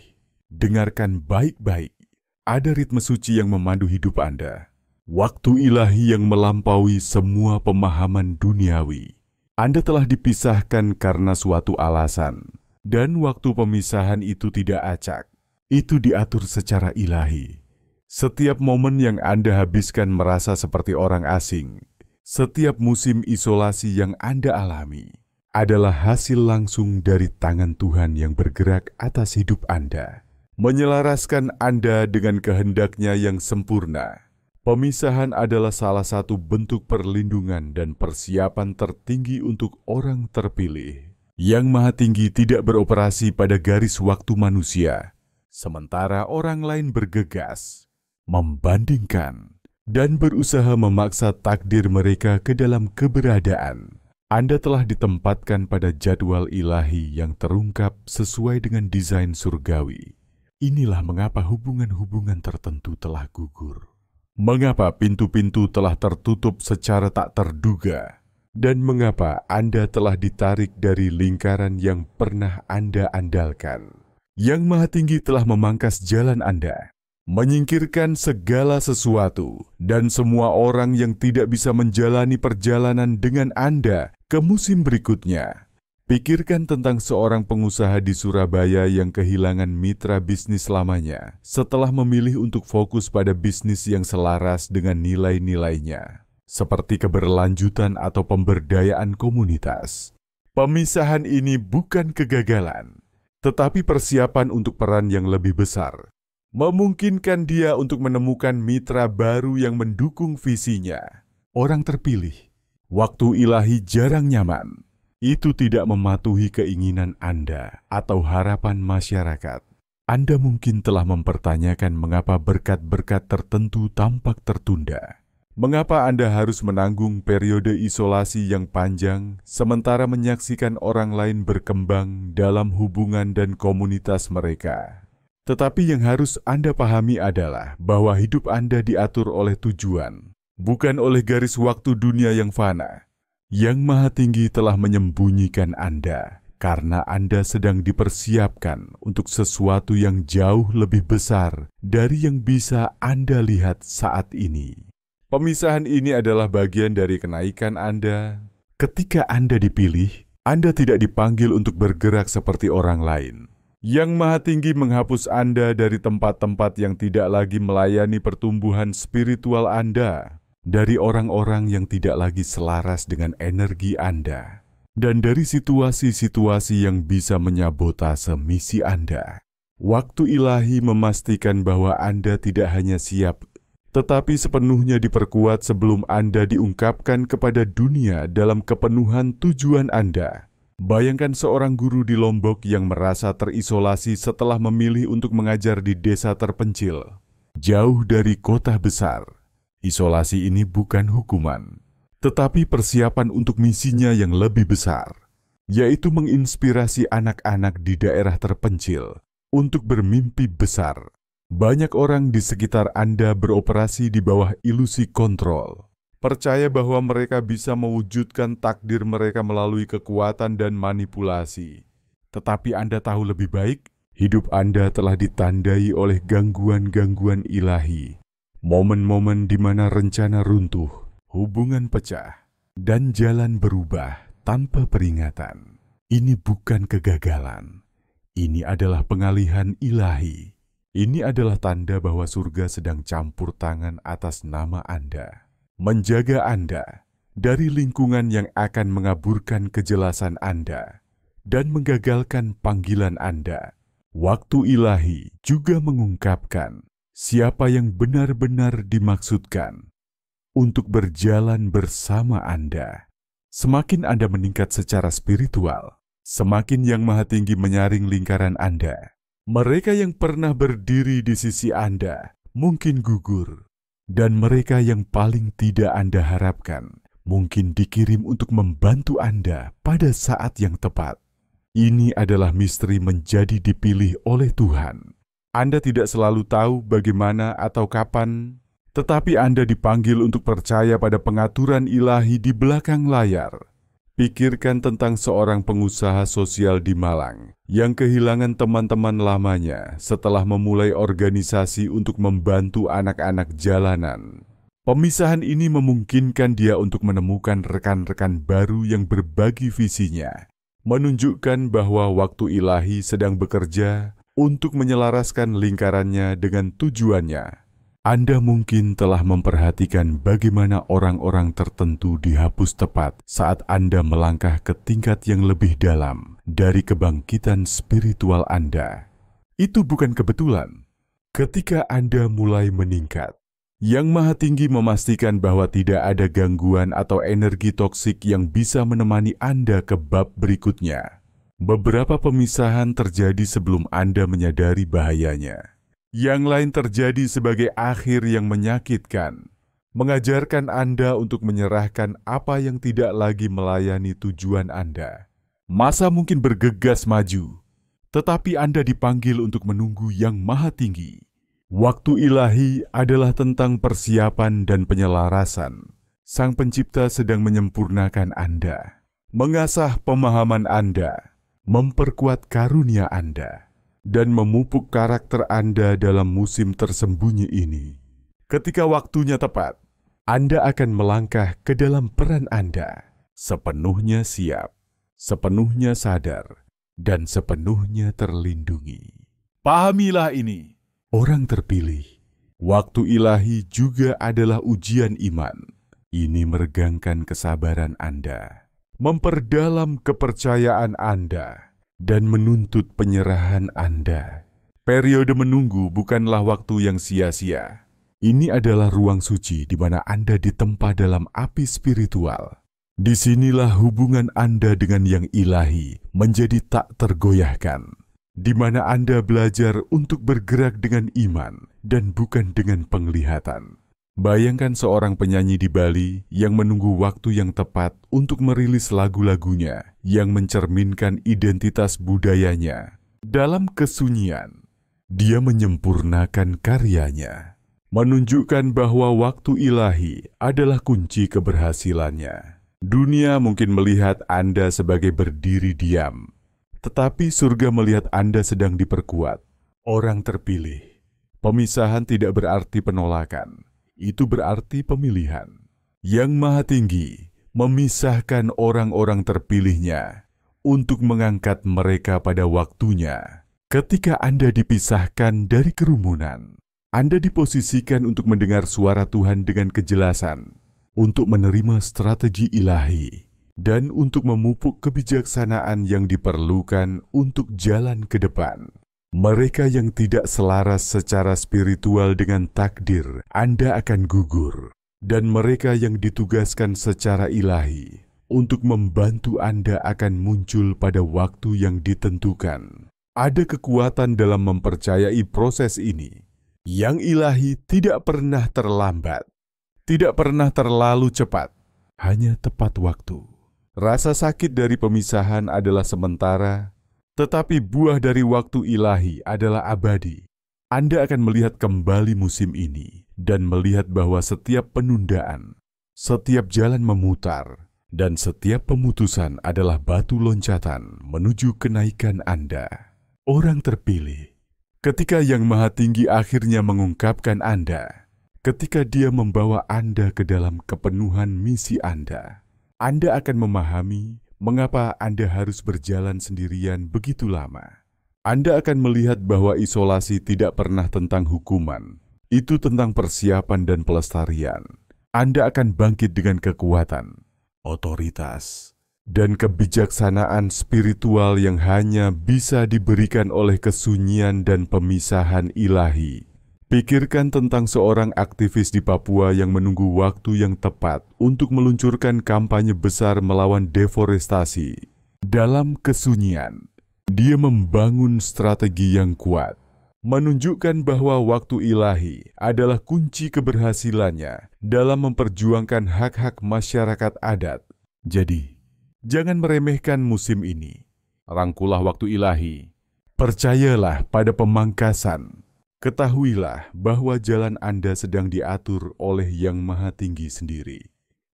dengarkan baik-baik. Ada ritme suci yang memandu hidup Anda. Waktu ilahi yang melampaui semua pemahaman duniawi. Anda telah dipisahkan karena suatu alasan, dan waktu pemisahan itu tidak acak. Itu diatur secara ilahi. Setiap momen yang Anda habiskan merasa seperti orang asing, setiap musim isolasi yang Anda alami, adalah hasil langsung dari tangan Tuhan yang bergerak atas hidup Anda, menyelaraskan Anda dengan kehendaknya yang sempurna. Pemisahan adalah salah satu bentuk perlindungan dan persiapan tertinggi untuk orang terpilih. Yang Maha Tinggi tidak beroperasi pada garis waktu manusia, sementara orang lain bergegas, membandingkan, dan berusaha memaksa takdir mereka ke dalam keberadaan. Anda telah ditempatkan pada jadwal ilahi yang terungkap sesuai dengan desain surgawi. Inilah mengapa hubungan-hubungan tertentu telah gugur. Mengapa pintu-pintu telah tertutup secara tak terduga. Dan mengapa Anda telah ditarik dari lingkaran yang pernah Anda andalkan. Yang Maha Tinggi telah memangkas jalan Anda, menyingkirkan segala sesuatu dan semua orang yang tidak bisa menjalani perjalanan dengan Anda ke musim berikutnya. Pikirkan tentang seorang pengusaha di Surabaya yang kehilangan mitra bisnis lamanya setelah memilih untuk fokus pada bisnis yang selaras dengan nilai-nilainya, seperti keberlanjutan atau pemberdayaan komunitas. Pemisahan ini bukan kegagalan, tetapi persiapan untuk peran yang lebih besar. Memungkinkan dia untuk menemukan mitra baru yang mendukung visinya. Orang terpilih, waktu ilahi jarang nyaman. Itu tidak mematuhi keinginan Anda atau harapan masyarakat. Anda mungkin telah mempertanyakan mengapa berkat-berkat tertentu tampak tertunda. Mengapa Anda harus menanggung periode isolasi yang panjang sementara menyaksikan orang lain berkembang dalam hubungan dan komunitas mereka? Tetapi yang harus Anda pahami adalah bahwa hidup Anda diatur oleh tujuan, bukan oleh garis waktu dunia yang fana. Yang Maha Tinggi telah menyembunyikan Anda karena Anda sedang dipersiapkan untuk sesuatu yang jauh lebih besar dari yang bisa Anda lihat saat ini. Pemisahan ini adalah bagian dari kenaikan Anda. Ketika Anda dipilih, Anda tidak dipanggil untuk bergerak seperti orang lain. Yang Maha Tinggi menghapus Anda dari tempat-tempat yang tidak lagi melayani pertumbuhan spiritual Anda, dari orang-orang yang tidak lagi selaras dengan energi Anda, dan dari situasi-situasi yang bisa menyabotase misi Anda. Waktu ilahi memastikan bahwa Anda tidak hanya siap, tetapi sepenuhnya diperkuat sebelum Anda diungkapkan kepada dunia dalam kepenuhan tujuan Anda. Bayangkan seorang guru di Lombok yang merasa terisolasi setelah memilih untuk mengajar di desa terpencil, jauh dari kota besar. Isolasi ini bukan hukuman, tetapi persiapan untuk misinya yang lebih besar, yaitu menginspirasi anak-anak di daerah terpencil untuk bermimpi besar. Banyak orang di sekitar Anda beroperasi di bawah ilusi kontrol, percaya bahwa mereka bisa mewujudkan takdir mereka melalui kekuatan dan manipulasi. Tetapi Anda tahu lebih baik, hidup Anda telah ditandai oleh gangguan-gangguan ilahi. Momen-momen di mana rencana runtuh, hubungan pecah, dan jalan berubah tanpa peringatan. Ini bukan kegagalan. Ini adalah pengalihan ilahi. Ini adalah tanda bahwa surga sedang campur tangan atas nama Anda, menjaga Anda dari lingkungan yang akan mengaburkan kejelasan Anda dan menggagalkan panggilan Anda. Waktu ilahi juga mengungkapkan siapa yang benar-benar dimaksudkan untuk berjalan bersama Anda. Semakin Anda meningkat secara spiritual, semakin Yang Maha Tinggi menyaring lingkaran Anda. Mereka yang pernah berdiri di sisi Anda mungkin gugur, dan mereka yang paling tidak Anda harapkan mungkin dikirim untuk membantu Anda pada saat yang tepat. Ini adalah misteri menjadi dipilih oleh Tuhan. Anda tidak selalu tahu bagaimana atau kapan, tetapi Anda dipanggil untuk percaya pada pengaturan ilahi di belakang layar. Pikirkan tentang seorang pengusaha sosial di Malang yang kehilangan teman-teman lamanya setelah memulai organisasi untuk membantu anak-anak jalanan. Pemisahan ini memungkinkan dia untuk menemukan rekan-rekan baru yang berbagi visinya, menunjukkan bahwa waktu ilahi sedang bekerja untuk menyelaraskan lingkarannya dengan tujuannya. Anda mungkin telah memperhatikan bagaimana orang-orang tertentu dihapus tepat saat Anda melangkah ke tingkat yang lebih dalam dari kebangkitan spiritual Anda. Itu bukan kebetulan. Ketika Anda mulai meningkat, Yang Maha Tinggi memastikan bahwa tidak ada gangguan atau energi toksik yang bisa menemani Anda ke bab berikutnya. Beberapa pemisahan terjadi sebelum Anda menyadari bahayanya. Yang lain terjadi sebagai akhir yang menyakitkan, mengajarkan Anda untuk menyerahkan apa yang tidak lagi melayani tujuan Anda. Masa mungkin bergegas maju, tetapi Anda dipanggil untuk menunggu Yang Maha Tinggi. Waktu ilahi adalah tentang persiapan dan penyelarasan. Sang Pencipta sedang menyempurnakan Anda, mengasah pemahaman Anda, memperkuat karunia Anda, dan memupuk karakter Anda dalam musim tersembunyi ini. Ketika waktunya tepat, Anda akan melangkah ke dalam peran Anda, sepenuhnya siap, sepenuhnya sadar, dan sepenuhnya terlindungi. Pahamilah ini. Orang terpilih, waktu ilahi juga adalah ujian iman. Ini meregangkan kesabaran Anda, memperdalam kepercayaan Anda, dan menuntut penyerahan Anda. Periode menunggu bukanlah waktu yang sia-sia. Ini adalah ruang suci di mana Anda ditempa dalam api spiritual. Disinilah hubungan Anda dengan yang ilahi menjadi tak tergoyahkan, di mana Anda belajar untuk bergerak dengan iman dan bukan dengan penglihatan. Bayangkan seorang penyanyi di Bali yang menunggu waktu yang tepat untuk merilis lagu-lagunya yang mencerminkan identitas budayanya. Dalam kesunyian, dia menyempurnakan karyanya, menunjukkan bahwa waktu ilahi adalah kunci keberhasilannya. Dunia mungkin melihat Anda sebagai berdiri diam, tetapi surga melihat Anda sedang diperkuat. Orang terpilih. Pemisahan tidak berarti penolakan. Itu berarti pemilihan. Yang Maha Tinggi memisahkan orang-orang terpilihnya untuk mengangkat mereka pada waktunya. Ketika Anda dipisahkan dari kerumunan, Anda diposisikan untuk mendengar suara Tuhan dengan kejelasan, untuk menerima strategi ilahi, dan untuk memupuk kebijaksanaan yang diperlukan untuk jalan ke depan. Mereka yang tidak selaras secara spiritual dengan takdir, Anda akan gugur. Dan mereka yang ditugaskan secara ilahi untuk membantu Anda akan muncul pada waktu yang ditentukan. Ada kekuatan dalam mempercayai proses ini. Yang ilahi tidak pernah terlambat, tidak pernah terlalu cepat, hanya tepat waktu. Rasa sakit dari pemisahan adalah sementara, tetapi buah dari waktu ilahi adalah abadi. Anda akan melihat kembali musim ini dan melihat bahwa setiap penundaan, setiap jalan memutar, dan setiap pemutusan adalah batu loncatan menuju kenaikan Anda. Orang terpilih, ketika Yang Maha Tinggi akhirnya mengungkapkan Anda, ketika Dia membawa Anda ke dalam kepenuhan misi Anda akan memahami mengapa Anda harus berjalan sendirian begitu lama. Anda akan melihat bahwa isolasi tidak pernah tentang hukuman. Itu tentang persiapan dan pelestarian. Anda akan bangkit dengan kekuatan, otoritas, dan kebijaksanaan spiritual yang hanya bisa diberikan oleh kesunyian dan pemisahan ilahi. Pikirkan tentang seorang aktivis di Papua yang menunggu waktu yang tepat untuk meluncurkan kampanye besar melawan deforestasi. Dalam kesunyian, dia membangun strategi yang kuat, menunjukkan bahwa waktu ilahi adalah kunci keberhasilannya dalam memperjuangkan hak-hak masyarakat adat. Jadi, jangan meremehkan musim ini. Rangkulah waktu ilahi. Percayalah pada pemangkasan. Ketahuilah bahwa jalan Anda sedang diatur oleh Yang Maha Tinggi sendiri.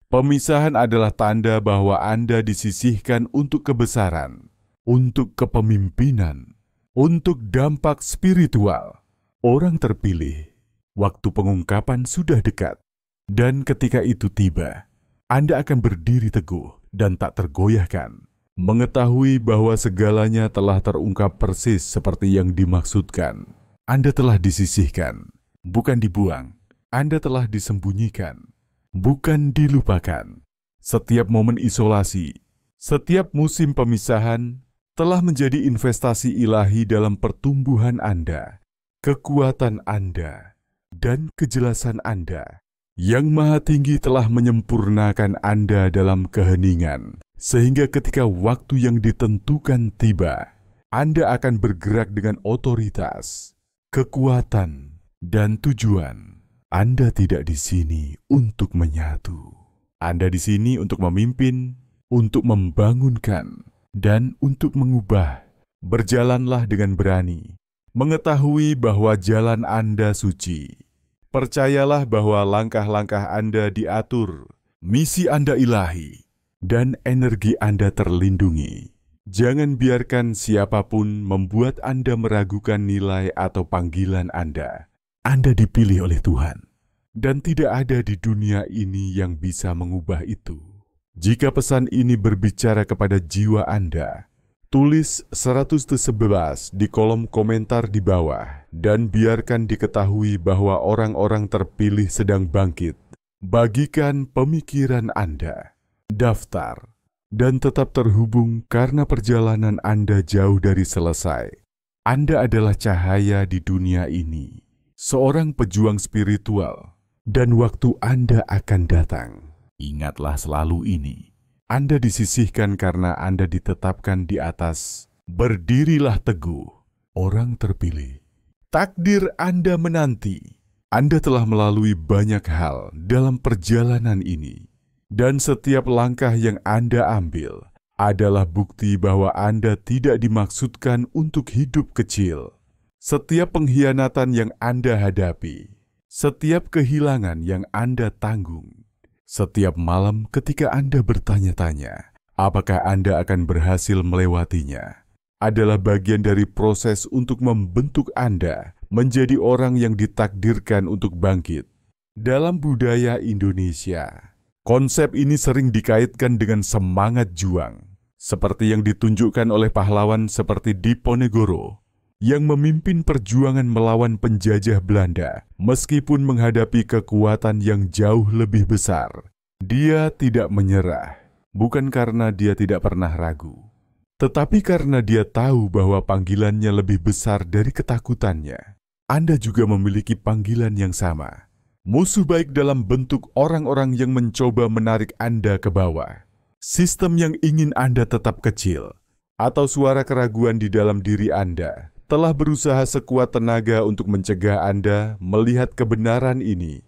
Pemisahan adalah tanda bahwa Anda disisihkan untuk kebesaran, untuk kepemimpinan, untuk dampak spiritual. Orang terpilih, waktu pengungkapan sudah dekat. Dan ketika itu tiba, Anda akan berdiri teguh dan tak tergoyahkan, mengetahui bahwa segalanya telah terungkap persis seperti yang dimaksudkan. Anda telah disisihkan, bukan dibuang. Anda telah disembunyikan, bukan dilupakan. Setiap momen isolasi, setiap musim pemisahan telah menjadi investasi ilahi dalam pertumbuhan Anda, kekuatan Anda, dan kejelasan Anda. Yang Maha Tinggi telah menyempurnakan Anda dalam keheningan, sehingga ketika waktu yang ditentukan tiba, Anda akan bergerak dengan otoritas, kekuatan, dan tujuan. Anda tidak di sini untuk menyatu. Anda di sini untuk memimpin, untuk membangunkan, dan untuk mengubah. Berjalanlah dengan berani, mengetahui bahwa jalan Anda suci. Percayalah bahwa langkah-langkah Anda diatur, misi Anda ilahi, dan energi Anda terlindungi. Jangan biarkan siapapun membuat Anda meragukan nilai atau panggilan Anda. Anda dipilih oleh Tuhan, dan tidak ada di dunia ini yang bisa mengubah itu. Jika pesan ini berbicara kepada jiwa Anda, tulis 111 di kolom komentar di bawah dan biarkan diketahui bahwa orang-orang terpilih sedang bangkit. Bagikan pemikiran Anda, daftar, dan tetap terhubung karena perjalanan Anda jauh dari selesai. Anda adalah cahaya di dunia ini, seorang pejuang spiritual, dan waktu Anda akan datang. Ingatlah selalu ini. Anda disisihkan karena Anda ditetapkan di atas. Berdirilah teguh, orang terpilih. Takdir Anda menanti. Anda telah melalui banyak hal dalam perjalanan ini. Dan setiap langkah yang Anda ambil adalah bukti bahwa Anda tidak dimaksudkan untuk hidup kecil. Setiap pengkhianatan yang Anda hadapi, setiap kehilangan yang Anda tanggung, setiap malam ketika Anda bertanya-tanya, apakah Anda akan berhasil melewatinya, adalah bagian dari proses untuk membentuk Anda menjadi orang yang ditakdirkan untuk bangkit. Dalam budaya Indonesia, konsep ini sering dikaitkan dengan semangat juang, seperti yang ditunjukkan oleh pahlawan seperti Diponegoro, yang memimpin perjuangan melawan penjajah Belanda. Meskipun menghadapi kekuatan yang jauh lebih besar, dia tidak menyerah, bukan karena dia tidak pernah ragu, tetapi karena dia tahu bahwa panggilannya lebih besar dari ketakutannya. Anda juga memiliki panggilan yang sama. Musuh baik dalam bentuk orang-orang yang mencoba menarik Anda ke bawah, sistem yang ingin Anda tetap kecil, atau suara keraguan di dalam diri Anda telah berusaha sekuat tenaga untuk mencegah Anda melihat kebenaran ini.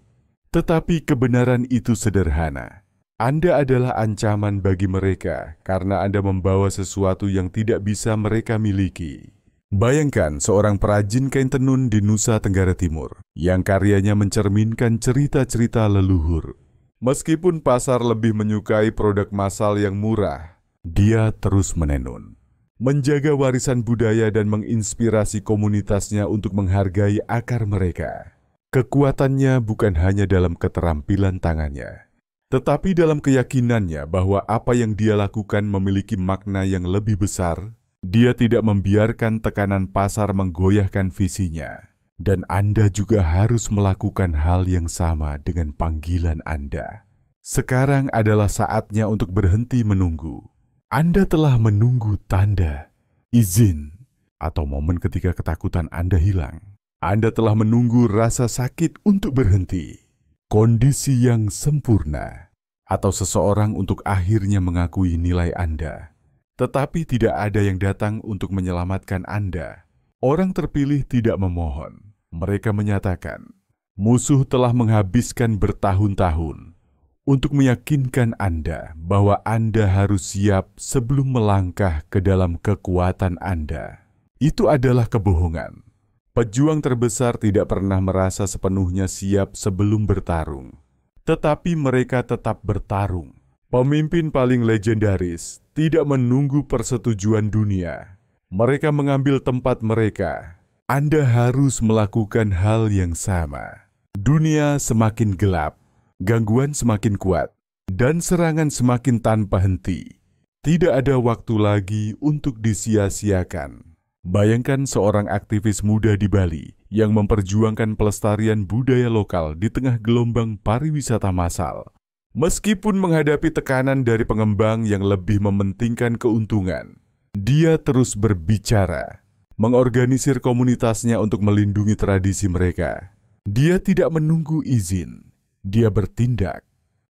Tetapi kebenaran itu sederhana. Anda adalah ancaman bagi mereka karena Anda membawa sesuatu yang tidak bisa mereka miliki. Bayangkan seorang perajin kain tenun di Nusa Tenggara Timur yang karyanya mencerminkan cerita-cerita leluhur. Meskipun pasar lebih menyukai produk massal yang murah, dia terus menenun, menjaga warisan budaya dan menginspirasi komunitasnya untuk menghargai akar mereka. Kekuatannya bukan hanya dalam keterampilan tangannya, tetapi dalam keyakinannya bahwa apa yang dia lakukan memiliki makna yang lebih besar. Dia tidak membiarkan tekanan pasar menggoyahkan visinya. Dan Anda juga harus melakukan hal yang sama dengan panggilan Anda. Sekarang adalah saatnya untuk berhenti menunggu. Anda telah menunggu tanda, izin, atau momen ketika ketakutan Anda hilang. Anda telah menunggu rasa sakit untuk berhenti, kondisi yang sempurna, atau seseorang untuk akhirnya mengakui nilai Anda. Tetapi tidak ada yang datang untuk menyelamatkan Anda. Orang terpilih tidak memohon. Mereka menyatakan, musuh telah menghabiskan bertahun-tahun untuk meyakinkan Anda bahwa Anda harus siap sebelum melangkah ke dalam kekuatan Anda. Itu adalah kebohongan. Pejuang terbesar tidak pernah merasa sepenuhnya siap sebelum bertarung. Tetapi mereka tetap bertarung. Pemimpin paling legendaris tidak menunggu persetujuan dunia. Mereka mengambil tempat mereka. Anda harus melakukan hal yang sama. Dunia semakin gelap, gangguan semakin kuat, dan serangan semakin tanpa henti. Tidak ada waktu lagi untuk disia-siakan. Bayangkan seorang aktivis muda di Bali yang memperjuangkan pelestarian budaya lokal di tengah gelombang pariwisata massal. Meskipun menghadapi tekanan dari pengembang yang lebih mementingkan keuntungan, dia terus berbicara, mengorganisir komunitasnya untuk melindungi tradisi mereka. Dia tidak menunggu izin, dia bertindak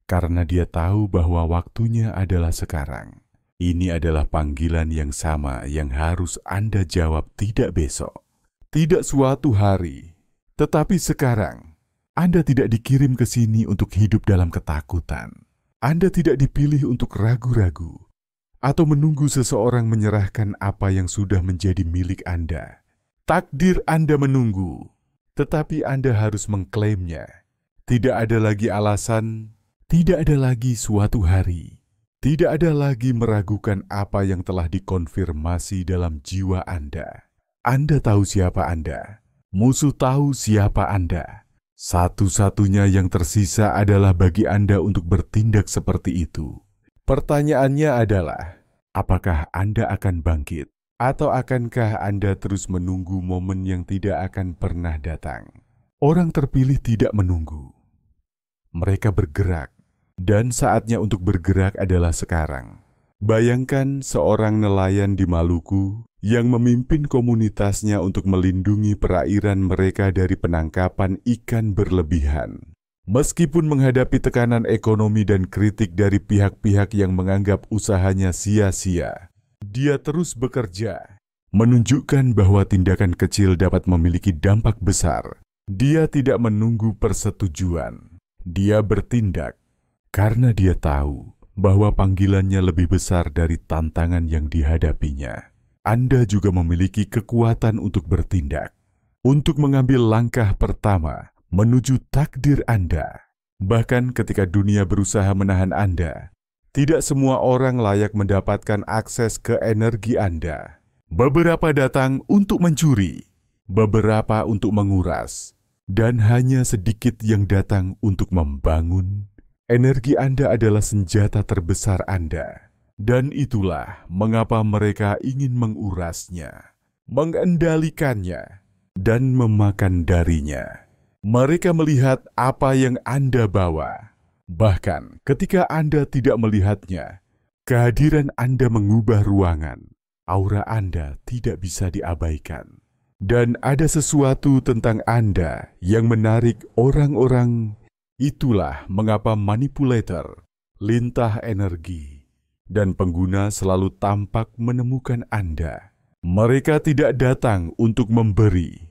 karena dia tahu bahwa waktunya adalah sekarang. Ini adalah panggilan yang sama yang harus Anda jawab, tidak besok, tidak suatu hari, tetapi sekarang. Anda tidak dikirim ke sini untuk hidup dalam ketakutan. Anda tidak dipilih untuk ragu-ragu atau menunggu seseorang menyerahkan apa yang sudah menjadi milik Anda. Takdir Anda menunggu, tetapi Anda harus mengklaimnya. Tidak ada lagi alasan, tidak ada lagi suatu hari, tidak ada lagi meragukan apa yang telah dikonfirmasi dalam jiwa Anda. Anda tahu siapa Anda, musuh tahu siapa Anda. Satu-satunya yang tersisa adalah bagi Anda untuk bertindak seperti itu. Pertanyaannya adalah, apakah Anda akan bangkit? Atau akankah Anda terus menunggu momen yang tidak akan pernah datang? Orang terpilih tidak menunggu. Mereka bergerak, dan saatnya untuk bergerak adalah sekarang. Bayangkan seorang nelayan di Maluku yang memimpin komunitasnya untuk melindungi perairan mereka dari penangkapan ikan berlebihan. Meskipun menghadapi tekanan ekonomi dan kritik dari pihak-pihak yang menganggap usahanya sia-sia, dia terus bekerja, menunjukkan bahwa tindakan kecil dapat memiliki dampak besar. Dia tidak menunggu persetujuan. Dia bertindak karena dia tahu bahwa panggilannya lebih besar dari tantangan yang dihadapinya. Anda juga memiliki kekuatan untuk bertindak, untuk mengambil langkah pertama menuju takdir Anda. Bahkan ketika dunia berusaha menahan Anda, tidak semua orang layak mendapatkan akses ke energi Anda. Beberapa datang untuk mencuri, beberapa untuk menguras, dan hanya sedikit yang datang untuk membangun. Energi Anda adalah senjata terbesar Anda. Dan itulah mengapa mereka ingin mengurasnya, mengendalikannya, dan memakan darinya. Mereka melihat apa yang Anda bawa. Bahkan ketika Anda tidak melihatnya, kehadiran Anda mengubah ruangan. Aura Anda tidak bisa diabaikan. Dan ada sesuatu tentang Anda yang menarik orang-orang. Itulah mengapa manipulator, lintah energi, dan pengguna selalu tampak menemukan Anda. Mereka tidak datang untuk memberi.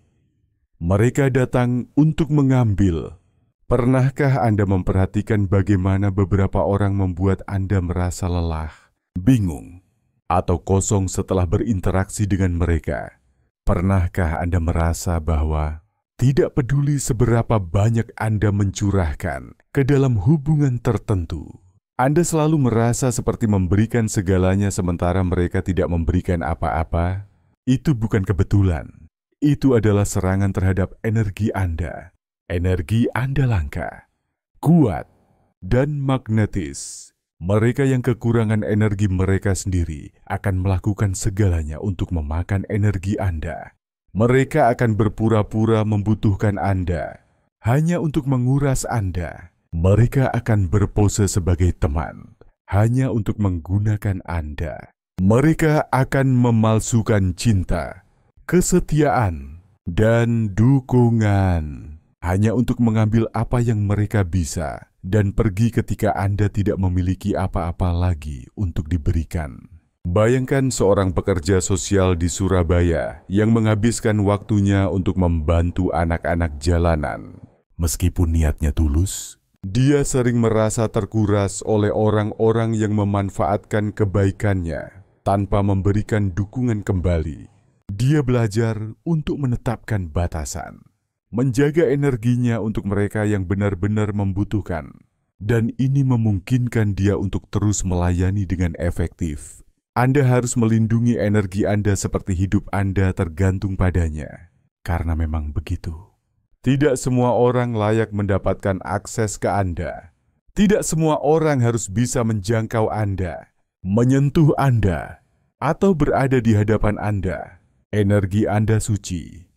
Mereka datang untuk mengambil. Pernahkah Anda memperhatikan bagaimana beberapa orang membuat Anda merasa lelah, bingung, atau kosong setelah berinteraksi dengan mereka? Pernahkah Anda merasa bahwa tidak peduli seberapa banyak Anda mencurahkan ke dalam hubungan tertentu, Anda selalu merasa seperti memberikan segalanya sementara mereka tidak memberikan apa-apa? Itu bukan kebetulan. Itu adalah serangan terhadap energi Anda. Energi Anda langka, kuat, dan magnetis. Mereka yang kekurangan energi mereka sendiri akan melakukan segalanya untuk memakan energi Anda. Mereka akan berpura-pura membutuhkan Anda hanya untuk menguras Anda. Mereka akan berpose sebagai teman hanya untuk menggunakan Anda. Mereka akan memalsukan cinta, kesetiaan, dan dukungan hanya untuk mengambil apa yang mereka bisa dan pergi ketika Anda tidak memiliki apa-apa lagi untuk diberikan. Bayangkan seorang pekerja sosial di Surabaya yang menghabiskan waktunya untuk membantu anak-anak jalanan. Meskipun niatnya tulus, dia sering merasa terkuras oleh orang-orang yang memanfaatkan kebaikannya tanpa memberikan dukungan kembali. Dia belajar untuk menetapkan batasan, menjaga energinya untuk mereka yang benar-benar membutuhkan, dan ini memungkinkan dia untuk terus melayani dengan efektif. Anda harus melindungi energi Anda seperti hidup Anda tergantung padanya, karena memang begitu. Tidak semua orang layak mendapatkan akses ke Anda. Tidak semua orang harus bisa menjangkau Anda, menyentuh Anda, atau berada di hadapan Anda. Energi Anda suci.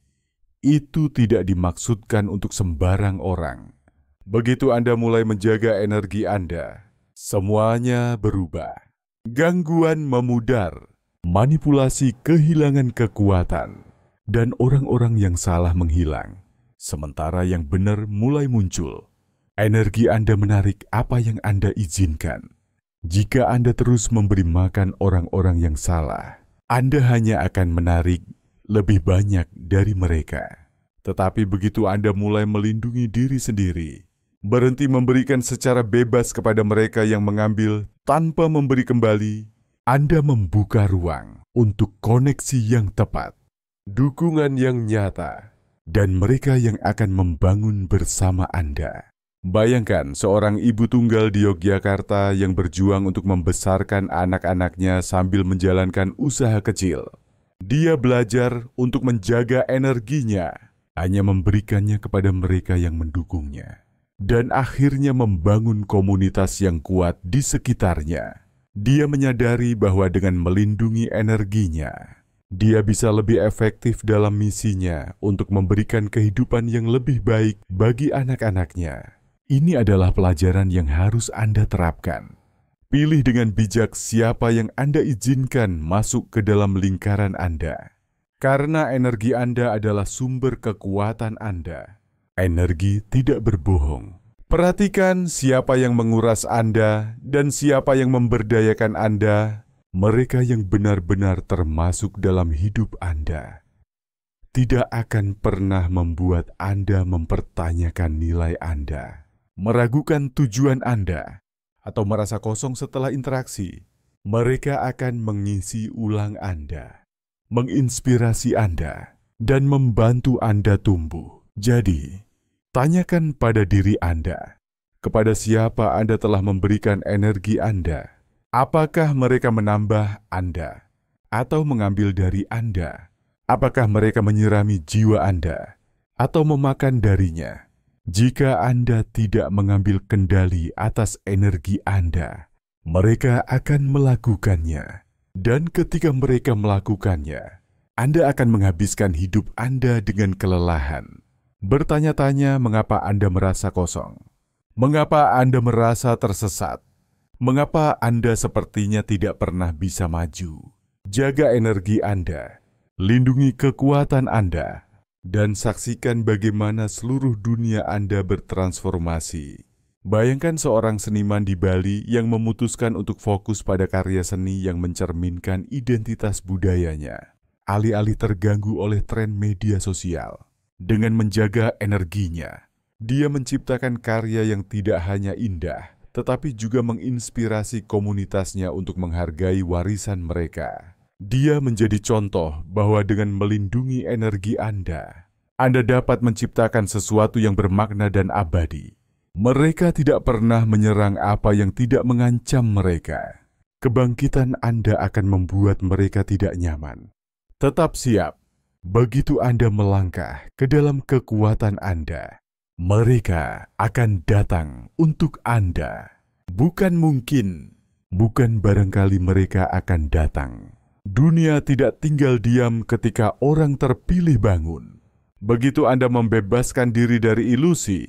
Itu tidak dimaksudkan untuk sembarang orang. Begitu Anda mulai menjaga energi Anda, semuanya berubah. Gangguan memudar, manipulasi kehilangan kekuatan, dan orang-orang yang salah menghilang. sementara yang benar mulai muncul. Energi Anda menarik apa yang Anda izinkan. Jika Anda terus memberi makan orang-orang yang salah, Anda hanya akan menarik lebih banyak dari mereka. Tetapi begitu Anda mulai melindungi diri sendiri, berhenti memberikan secara bebas kepada mereka yang mengambil tanpa memberi kembali, Anda membuka ruang untuk koneksi yang tepat, dukungan yang nyata, dan mereka yang akan membangun bersama Anda. Bayangkan seorang ibu tunggal di Yogyakarta yang berjuang untuk membesarkan anak-anaknya sambil menjalankan usaha kecil. Dia belajar untuk menjaga energinya, hanya memberikannya kepada mereka yang mendukungnya. Dan akhirnya membangun komunitas yang kuat di sekitarnya. Dia menyadari bahwa dengan melindungi energinya, dia bisa lebih efektif dalam misinya untuk memberikan kehidupan yang lebih baik bagi anak-anaknya. Ini adalah pelajaran yang harus Anda terapkan. Pilih dengan bijak siapa yang Anda izinkan masuk ke dalam lingkaran Anda. Karena energi Anda adalah sumber kekuatan Anda. Energi tidak berbohong. Perhatikan siapa yang menguras Anda dan siapa yang memberdayakan Anda. Mereka yang benar-benar termasuk dalam hidup Anda tidak akan pernah membuat Anda mempertanyakan nilai Anda, meragukan tujuan Anda, atau merasa kosong setelah interaksi. Mereka akan mengisi ulang Anda, menginspirasi Anda, dan membantu Anda tumbuh. Jadi, tanyakan pada diri Anda, kepada siapa Anda telah memberikan energi Anda. Apakah mereka menambah Anda, atau mengambil dari Anda? Apakah mereka menyirami jiwa Anda, atau memakan darinya? Jika Anda tidak mengambil kendali atas energi Anda, mereka akan melakukannya. Dan ketika mereka melakukannya, Anda akan menghabiskan hidup Anda dengan kelelahan. Bertanya-tanya mengapa Anda merasa kosong. Mengapa Anda merasa tersesat? Mengapa Anda sepertinya tidak pernah bisa maju? Jaga energi Anda, lindungi kekuatan Anda, dan saksikan bagaimana seluruh dunia Anda bertransformasi. Bayangkan seorang seniman di Bali yang memutuskan untuk fokus pada karya seni yang mencerminkan identitas budayanya, alih-alih terganggu oleh tren media sosial. Dengan menjaga energinya, dia menciptakan karya yang tidak hanya indah, tetapi juga menginspirasi komunitasnya untuk menghargai warisan mereka. Dia menjadi contoh bahwa dengan melindungi energi Anda dapat menciptakan sesuatu yang bermakna dan abadi. Mereka tidak pernah menyerang apa yang tidak mengancam mereka. Kebangkitan Anda akan membuat mereka tidak nyaman. Tetap siap, begitu Anda melangkah ke dalam kekuatan Anda, mereka akan datang untuk Anda. Bukan mungkin, bukan barangkali mereka akan datang. Dunia tidak tinggal diam ketika orang terpilih bangun. Begitu Anda membebaskan diri dari ilusi,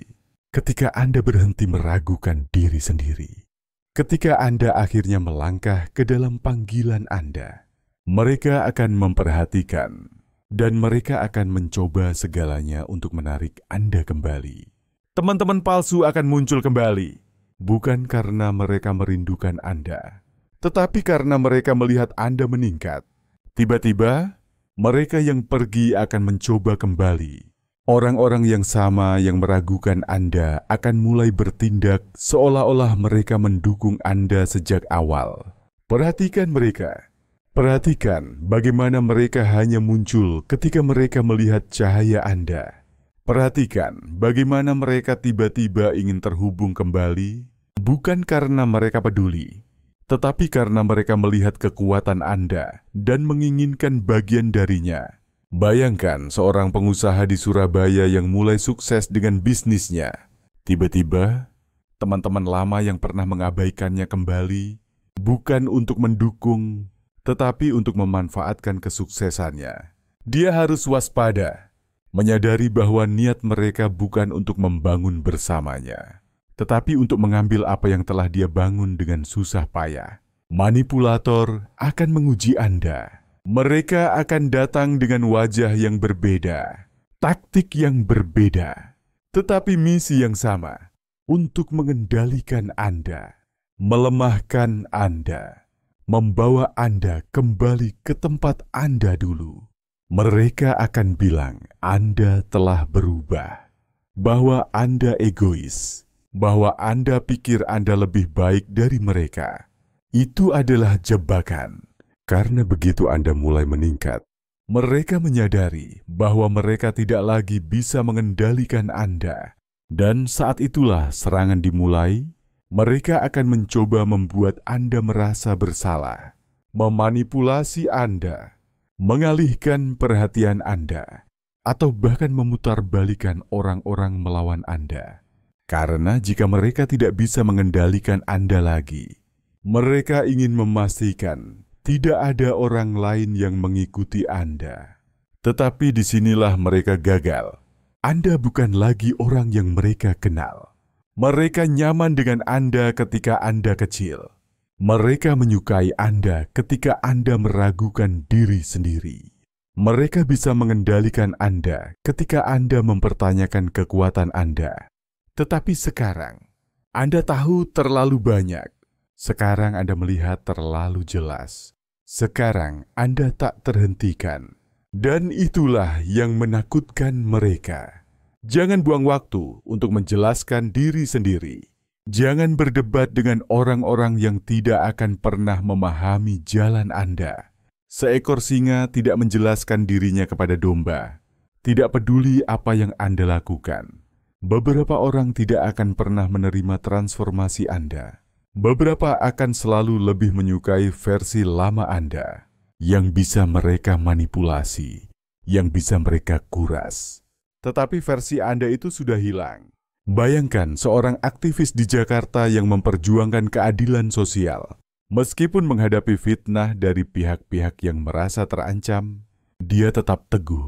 ketika Anda berhenti meragukan diri sendiri, ketika Anda akhirnya melangkah ke dalam panggilan Anda, mereka akan memperhatikan dan mereka akan mencoba segalanya untuk menarik Anda kembali. Teman-teman palsu akan muncul kembali, bukan karena mereka merindukan Anda, tetapi karena mereka melihat Anda meningkat. Tiba-tiba, mereka yang pergi akan mencoba kembali. Orang-orang yang sama yang meragukan Anda akan mulai bertindak seolah-olah mereka mendukung Anda sejak awal. Perhatikan mereka. Perhatikan bagaimana mereka hanya muncul ketika mereka melihat cahaya Anda. Perhatikan bagaimana mereka tiba-tiba ingin terhubung kembali, bukan karena mereka peduli, tetapi karena mereka melihat kekuatan Anda dan menginginkan bagian darinya. Bayangkan seorang pengusaha di Surabaya yang mulai sukses dengan bisnisnya. Tiba-tiba, teman-teman lama yang pernah mengabaikannya kembali, bukan untuk mendukung, tetapi untuk memanfaatkan kesuksesannya. Dia harus waspada, menyadari bahwa niat mereka bukan untuk membangun bersamanya, tetapi untuk mengambil apa yang telah dia bangun dengan susah payah. Manipulator akan menguji Anda. Mereka akan datang dengan wajah yang berbeda, taktik yang berbeda, tetapi misi yang sama untuk mengendalikan Anda, melemahkan Anda, membawa Anda kembali ke tempat Anda dulu. Mereka akan bilang Anda telah berubah, bahwa Anda egois, bahwa Anda pikir Anda lebih baik dari mereka. Itu adalah jebakan, karena begitu Anda mulai meningkat, mereka menyadari bahwa mereka tidak lagi bisa mengendalikan Anda. Dan saat itulah serangan dimulai. Mereka akan mencoba membuat Anda merasa bersalah, memanipulasi Anda, mengalihkan perhatian Anda, atau bahkan memutarbalikan orang-orang melawan Anda. Karena jika mereka tidak bisa mengendalikan Anda lagi, mereka ingin memastikan tidak ada orang lain yang mengikuti Anda. Tetapi disinilah mereka gagal. Anda bukan lagi orang yang mereka kenal. Mereka nyaman dengan Anda ketika Anda kecil. Mereka menyukai Anda ketika Anda meragukan diri sendiri. Mereka bisa mengendalikan Anda ketika Anda mempertanyakan kekuatan Anda. Tetapi sekarang, Anda tahu terlalu banyak. Sekarang Anda melihat terlalu jelas. Sekarang Anda tak terhentikan. Dan itulah yang menakutkan mereka. Jangan buang waktu untuk menjelaskan diri sendiri. Jangan berdebat dengan orang-orang yang tidak akan pernah memahami jalan Anda. Seekor singa tidak menjelaskan dirinya kepada domba. Tidak peduli apa yang Anda lakukan. Beberapa orang tidak akan pernah menerima transformasi Anda. Beberapa akan selalu lebih menyukai versi lama Anda, yang bisa mereka manipulasi, yang bisa mereka kuras. Tetapi versi Anda itu sudah hilang. Bayangkan seorang aktivis di Jakarta yang memperjuangkan keadilan sosial. Meskipun menghadapi fitnah dari pihak-pihak yang merasa terancam, dia tetap teguh,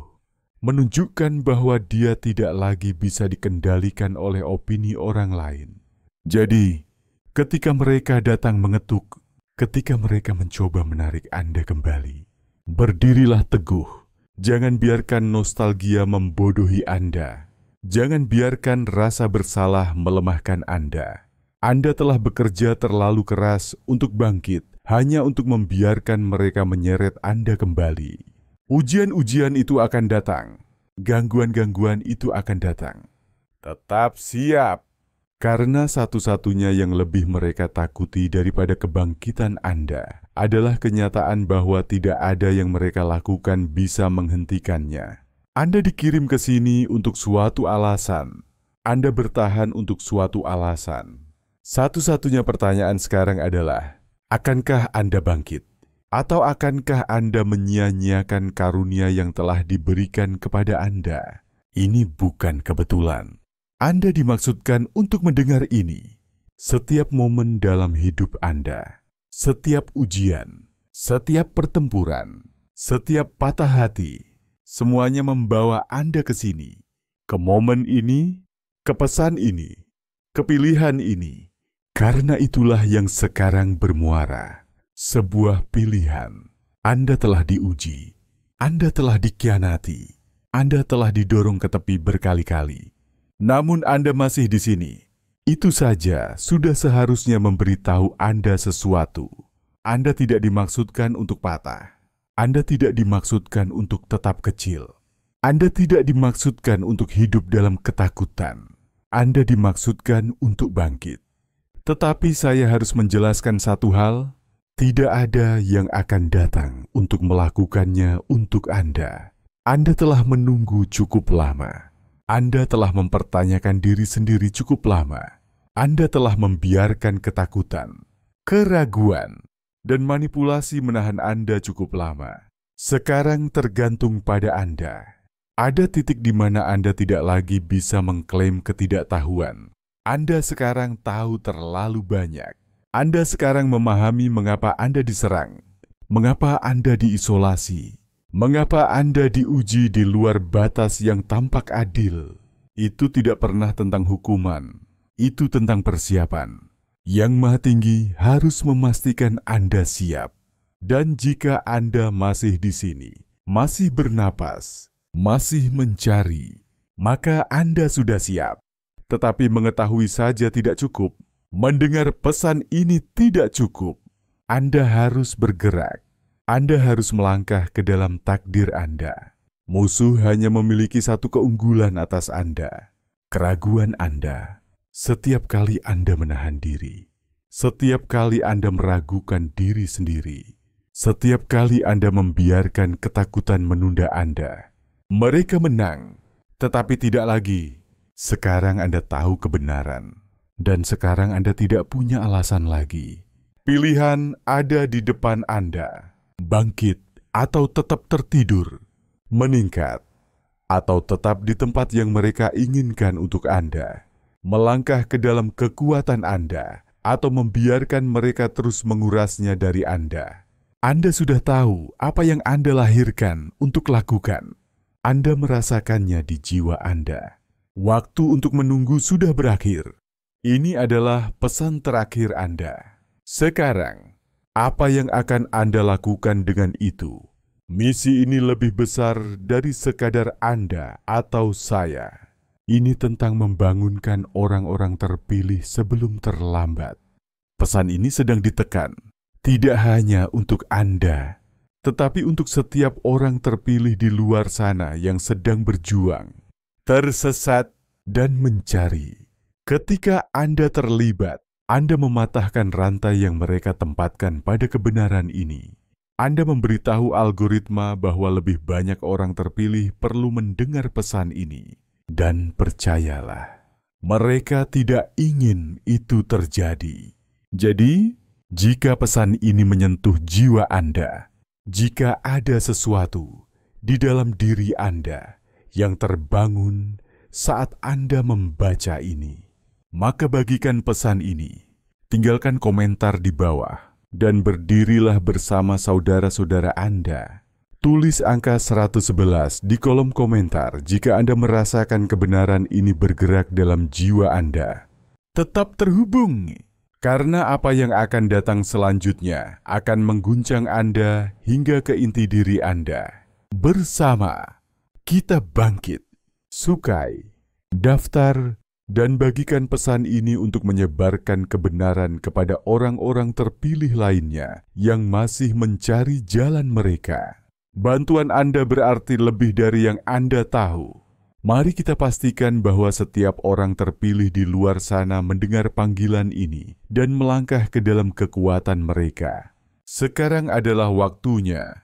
menunjukkan bahwa dia tidak lagi bisa dikendalikan oleh opini orang lain. Jadi, ketika mereka datang mengetuk, ketika mereka mencoba menarik Anda kembali, berdirilah teguh. Jangan biarkan nostalgia membodohi Anda. Jangan biarkan rasa bersalah melemahkan Anda. Anda telah bekerja terlalu keras untuk bangkit, hanya untuk membiarkan mereka menyeret Anda kembali. Ujian-ujian itu akan datang. Gangguan-gangguan itu akan datang. Tetap siap. Karena satu-satunya yang lebih mereka takuti daripada kebangkitan Anda adalah kenyataan bahwa tidak ada yang mereka lakukan bisa menghentikannya. Anda dikirim ke sini untuk suatu alasan. Anda bertahan untuk suatu alasan. Satu-satunya pertanyaan sekarang adalah, akankah Anda bangkit? Atau akankah Anda menyia-nyiakan karunia yang telah diberikan kepada Anda? Ini bukan kebetulan. Anda dimaksudkan untuk mendengar ini. Setiap momen dalam hidup Anda, setiap ujian, setiap pertempuran, setiap patah hati, semuanya membawa Anda ke sini, ke momen ini, ke pesan ini, ke pilihan ini. Karena itulah yang sekarang bermuara, sebuah pilihan. Anda telah diuji, Anda telah dikhianati, Anda telah didorong ke tepi berkali-kali. Namun Anda masih di sini. Itu saja sudah seharusnya memberitahu Anda sesuatu. Anda tidak dimaksudkan untuk patah. Anda tidak dimaksudkan untuk tetap kecil. Anda tidak dimaksudkan untuk hidup dalam ketakutan. Anda dimaksudkan untuk bangkit. Tetapi saya harus menjelaskan satu hal. Tidak ada yang akan datang untuk melakukannya untuk Anda. Anda telah menunggu cukup lama. Anda telah mempertanyakan diri sendiri cukup lama. Anda telah membiarkan ketakutan, keraguan, dan manipulasi menahan Anda cukup lama. Sekarang tergantung pada Anda. Ada titik di mana Anda tidak lagi bisa mengklaim ketidaktahuan. Anda sekarang tahu terlalu banyak. Anda sekarang memahami mengapa Anda diserang, mengapa Anda diisolasi, mengapa Anda diuji di luar batas yang tampak adil. Itu tidak pernah tentang hukuman, itu tentang persiapan. Yang Maha Tinggi harus memastikan Anda siap. Dan jika Anda masih di sini, masih bernapas, masih mencari, maka Anda sudah siap. Tetapi mengetahui saja tidak cukup. Mendengar pesan ini tidak cukup. Anda harus bergerak. Anda harus melangkah ke dalam takdir Anda. Musuh hanya memiliki satu keunggulan atas Anda, keraguan Anda. Setiap kali Anda menahan diri, setiap kali Anda meragukan diri sendiri, setiap kali Anda membiarkan ketakutan menunda Anda, mereka menang, tetapi tidak lagi. Sekarang Anda tahu kebenaran, dan sekarang Anda tidak punya alasan lagi. Pilihan ada di depan Anda. Bangkit atau tetap tertidur, meningkat atau tetap di tempat yang mereka inginkan untuk Anda, melangkah ke dalam kekuatan Anda atau membiarkan mereka terus mengurasnya dari Anda. Anda sudah tahu apa yang Anda lahirkan untuk lakukan. Anda merasakannya di jiwa Anda. Waktu untuk menunggu sudah berakhir. Ini adalah pesan terakhir Anda. Sekarang, apa yang akan Anda lakukan dengan itu? Misi ini lebih besar dari sekadar Anda atau saya. Ini tentang membangunkan orang-orang terpilih sebelum terlambat. Pesan ini sedang ditekan, tidak hanya untuk Anda, tetapi untuk setiap orang terpilih di luar sana yang sedang berjuang, tersesat, dan mencari. Ketika Anda terlibat, Anda mematahkan rantai yang mereka tempatkan pada kebenaran ini. Anda memberitahu algoritma bahwa lebih banyak orang terpilih perlu mendengar pesan ini. Dan percayalah, mereka tidak ingin itu terjadi. Jadi, jika pesan ini menyentuh jiwa Anda, jika ada sesuatu di dalam diri Anda yang terbangun saat Anda membaca ini, maka bagikan pesan ini, tinggalkan komentar di bawah, dan berdirilah bersama saudara-saudara Anda. Tulis angka 111 di kolom komentar jika Anda merasakan kebenaran ini bergerak dalam jiwa Anda. Tetap terhubung, karena apa yang akan datang selanjutnya akan mengguncang Anda hingga ke inti diri Anda. Bersama, kita bangkit, sukai, daftar, dan bagikan pesan ini untuk menyebarkan kebenaran kepada orang-orang terpilih lainnya yang masih mencari jalan mereka. Bantuan Anda berarti lebih dari yang Anda tahu. Mari kita pastikan bahwa setiap orang terpilih di luar sana mendengar panggilan ini dan melangkah ke dalam kekuatan mereka. Sekarang adalah waktunya